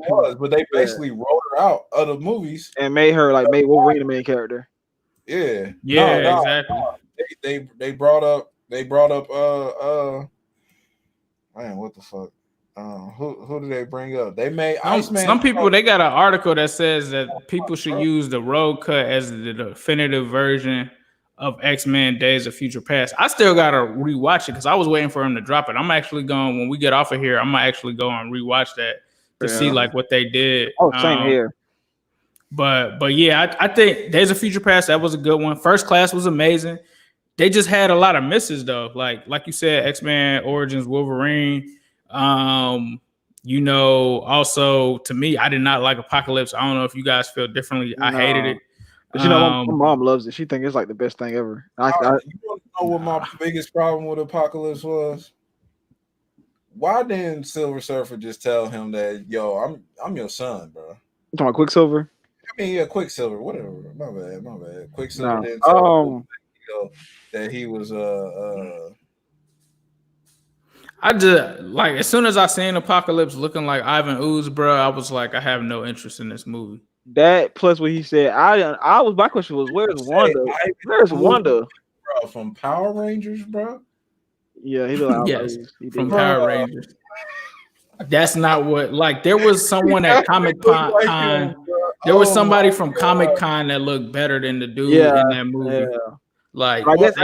was, but they basically wrote her out of the movies and made her like made Wolverine the main character. Yeah, exactly. They brought up man, what the fuck? Who did they bring up? They made Iceman. Some people, they got an article that says that people should use the Road Cut as the definitive version of X-Men Days of Future Past. I still gotta rewatch it because I was waiting for him to drop it. I'm actually going, when we get off of here, I'm gonna actually go and rewatch that to see like what they did. Oh, same here. But yeah, I think Days of Future Past, that was a good one. First Class was amazing. They just had a lot of misses though. Like you said, X-Men Origins Wolverine. Also to me, I did not like Apocalypse. I don't know if you guys feel differently. I hated it. But my mom loves it. She thinks it's like the best thing ever. You don't know what my biggest problem with Apocalypse was? Why didn't Silver Surfer just tell him that, yo, I'm your son, bro? You talking about Quicksilver? I mean, yeah, Quicksilver, whatever. My bad. Quicksilver didn't tell him that he was I just like, as soon as I seen Apocalypse looking like Ivan Ooze, bro, I was like, I have no interest in this movie. That plus what he said, my question was, where's Wanda? Where's Wanda? Bro, from Power Rangers, bro. Yeah, he looked yes, from Power Rangers. That's not what. Like, there was someone at Comic-Con. There was somebody from Comic-Con that looked better than the dude in that movie. Yeah. Like, I guess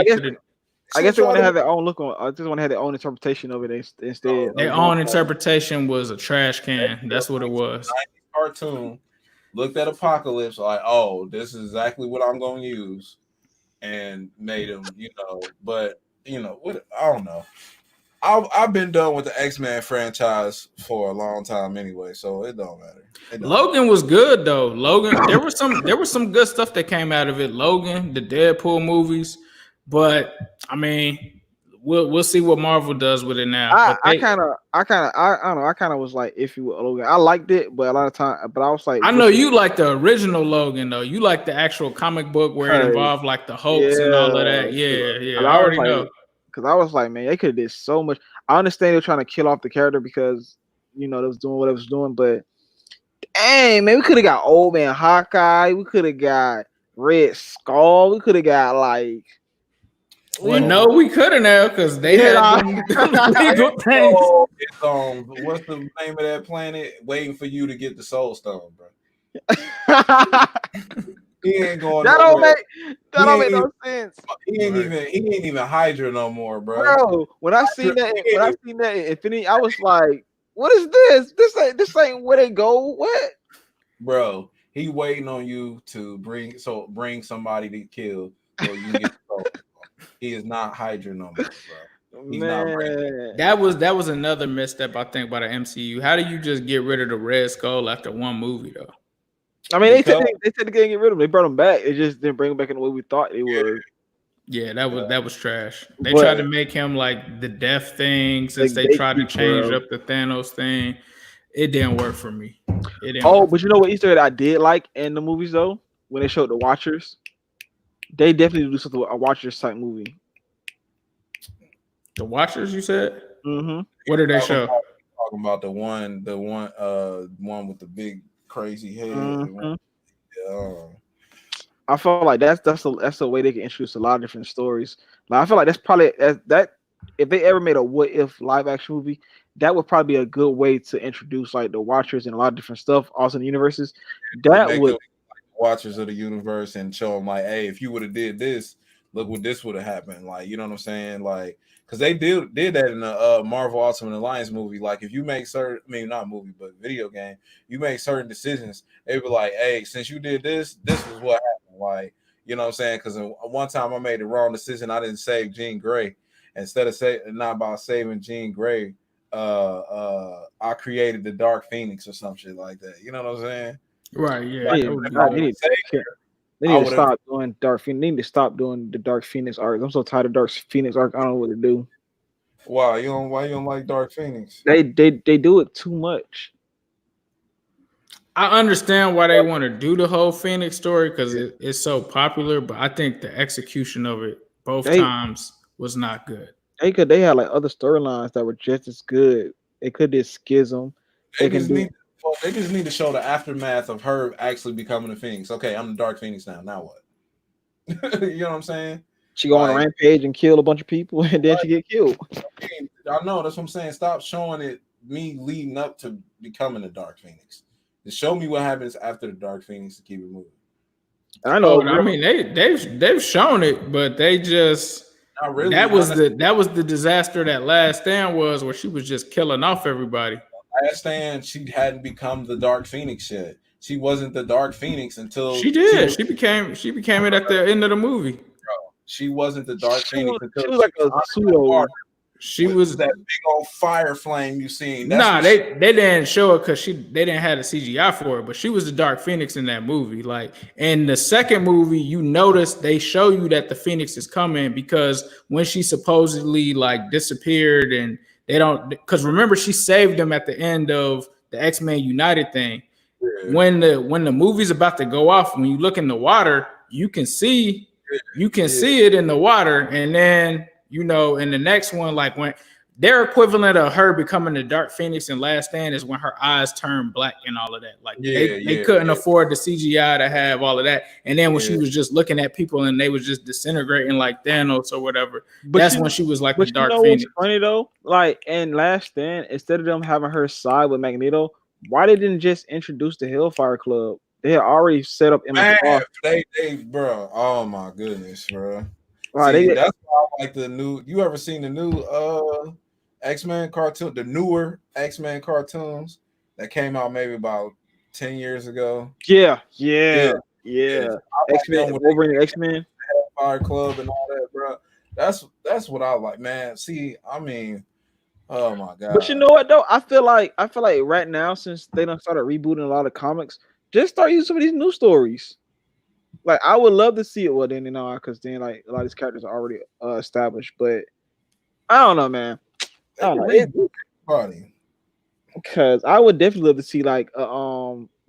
they want to have their own look on. I just want to have their own interpretation of it instead. Their own interpretation was a trash can. That's what it was. Cartoon looked at Apocalypse like, oh, this is exactly what I'm going to use, and made him, But what? I don't know. I've been done with the X-Men franchise for a long time anyway, so it don't matter. Logan was good though. Logan, there was some good stuff that came out of it. Logan, the Deadpool movies, but I mean, we'll see what Marvel does with it now. I kind of was like iffy with Logan. I liked it, but a lot of time, but I was like, I know you like the original Logan though. You like the actual comic book where it involved like the Hulks and all of that. Yeah. I already know. Because I was like, man, they could have did so much. I understand they're trying to kill off the character because they was doing what it was doing, but dang, man, we could have got Old Man Hawkeye. We could have got Red Skull. We could have got like. Well, no, we couldn't have because they had legal things. What's the name of that planet? Waiting for you to get the Soul Stone, bro. He ain't going. That don't make no sense. He ain't even Hydra no more, bro. Bro, when I seen that in Infinity, I was like, "What is this? This ain't where they go. What?" Bro, he waiting on you to bring somebody to kill so you can get the Soul. He is not Hydra no more, bro. He's not bringing. That was another misstep, I think, by the MCU. How do you just get rid of the Red Skull after one movie, though? I mean, they said they couldn't get rid of him. They brought him back. It just didn't bring him back in the way we thought they would. Yeah, that was trash. They tried to make him like the death thing since they tried to change up the Thanos thing. It didn't work for me. But you know what Easter egg I did like in the movies though? When they showed the Watchers, they definitely do something with a Watchers type movie. The Watchers, you said? Mm-hmm. What did they show? talking about one with the big crazy head. Mhm. Yeah. I feel like that's a way they can introduce a lot of different stories. Like I feel like that's probably that if they ever made a what if live action movie, that would probably be a good way to introduce like the Watchers and a lot of different stuff, also in the universes. To That make would them watchers of the universe and show them like, hey, if you would have did this, look what this would have happened. Like, you know what I'm saying? Like, because they did that in the Marvel Ultimate Alliance movie. Like, if you make certain, I mean, not movie, but video game, you make certain decisions, they be like, hey, since you did this, this was what happened. Like, you know what I'm saying? Because one time I made the wrong decision. I didn't save Jean Grey. Instead of not about saving Jean Grey, I created the Dark Phoenix or some shit like that. You know what I'm saying? Right, yeah, they that need, would be they good. need, they I need to would have. stop doing Dark Phoenix. They need to stop doing the Dark Phoenix arc. I'm so tired of Dark Phoenix arc. I don't know what to do. Why you don't like Dark Phoenix? They do it too much. I understand why they want to do the whole Phoenix story because it's so popular, but I think the execution of it both They times was not good. they had like other storylines that were just as good. They could do Schism. They They can just do need they just need to show the aftermath of her actually becoming a Phoenix. Okay, I'm the Dark Phoenix now. Now what? You know what I'm saying? she go on a Like, rampage and kill a bunch of people and then she get killed. I know that's what I'm saying. Stop showing it me leading up to becoming the Dark Phoenix. Just show me what happens after the Dark Phoenix to keep it moving. And I know. Oh, I mean they've shown it, but they just Not really. that was the disaster that Last Stand was, where she was just killing off everybody. Last Stand, she hadn't become the Dark Phoenix yet. She wasn't the Dark Phoenix until She did. She became it at the end of the movie. She wasn't the Dark Phoenix until she was like a pseudo. She was that big old fire flame you seen. Nah, they didn't show it because they didn't have the CGI for it, but she was the Dark Phoenix in that movie. Like in the second movie, you notice they show you that the Phoenix is coming because when she supposedly like disappeared and they don't, because remember she saved them at the end of the X-Men United thing. Yeah. When the movie's about to go off, when you look in the water, you can see it in the water, and then you know in the next one, like when their equivalent of her becoming the Dark Phoenix in Last Stand is when her eyes turn black and all of that. Like they couldn't afford the CGI to have all of that, and then when she was just looking at people and they was just disintegrating like Thanos or whatever, that's when she was like the Dark Phoenix. What's funny though? Like in Last Stand, instead of them having her side with Magneto, why they didn't just introduce the Hellfire Club? They had already set up Emma Frost. They bro. Oh my goodness, bro. Right, See, that's why I like the new. You ever seen the new X-Men cartoon? The newer X-Men cartoons that came out maybe about 10 years ago. Yeah. X-Men with Wolverine, X-Men, Fire Club, and all that, bro. That's what I like, man. See, I mean, oh my god. But you know what though? I feel like right now, since they done started rebooting a lot of comics, just start using some of these new stories. Like I would love to see it. Well, then because then like a lot of these characters are already established. But I don't know, man. I don't know. Because I would definitely love to see like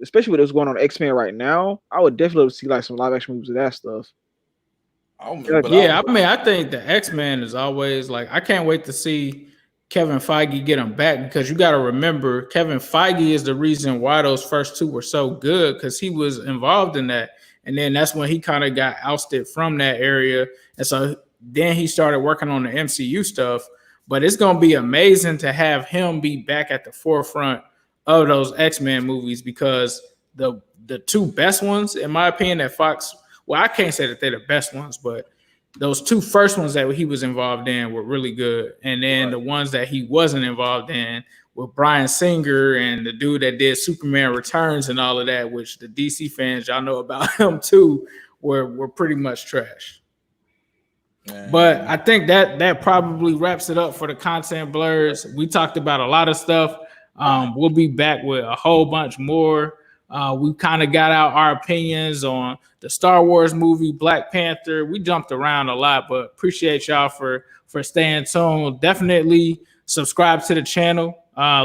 especially with what's going on X-Men right now. I would definitely love to see like some live action movies of that stuff. I mean, I think the X-Men is always like I can't wait to see Kevin Feige get him back, because you got to remember Kevin Feige is the reason why those first two were so good, because he was involved in that. And then that's when he kind of got ousted from that area. And so then he started working on the MCU stuff. But it's going to be amazing to have him be back at the forefront of those X-Men movies, because the two best ones, in my opinion, that Fox, well, I can't say that they're the best ones, but those two first ones that he was involved in were really good. And then the ones that he wasn't involved in with Bryan Singer and the dude that did Superman Returns and all of that, which the DC fans, y'all know about him too, were pretty much trash. Man. But I think that probably wraps it up for the Content Blerds. We talked about a lot of stuff. We'll be back with a whole bunch more. We kind of got out our opinions on the Star Wars movie, Black Panther. We jumped around a lot, but appreciate y'all for staying tuned. Definitely subscribe to the channel.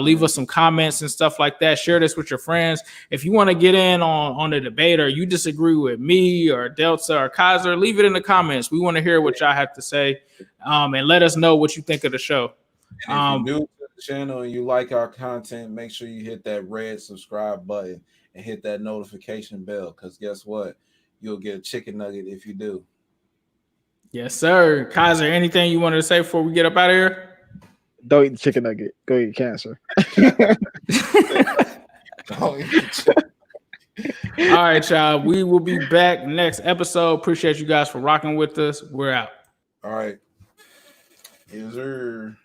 Leave us some comments and stuff like that. Share this with your friends. If you want to get in on the debate, or you disagree with me or Delta or Kaiser, leave it in the comments. We want to hear what y'all have to say, and let us know what you think of the show. And the channel and you like our content, make sure you hit that red subscribe button and hit that notification bell. Because guess what? You'll get a chicken nugget if you do. Yes, sir. Kaiser, anything you wanted to say before we get up out of here? Don't eat the chicken nugget. Go eat cancer. Don't eat the chicken. All right, y'all. We will be back next episode. Appreciate you guys for rocking with us. We're out. All right. Is there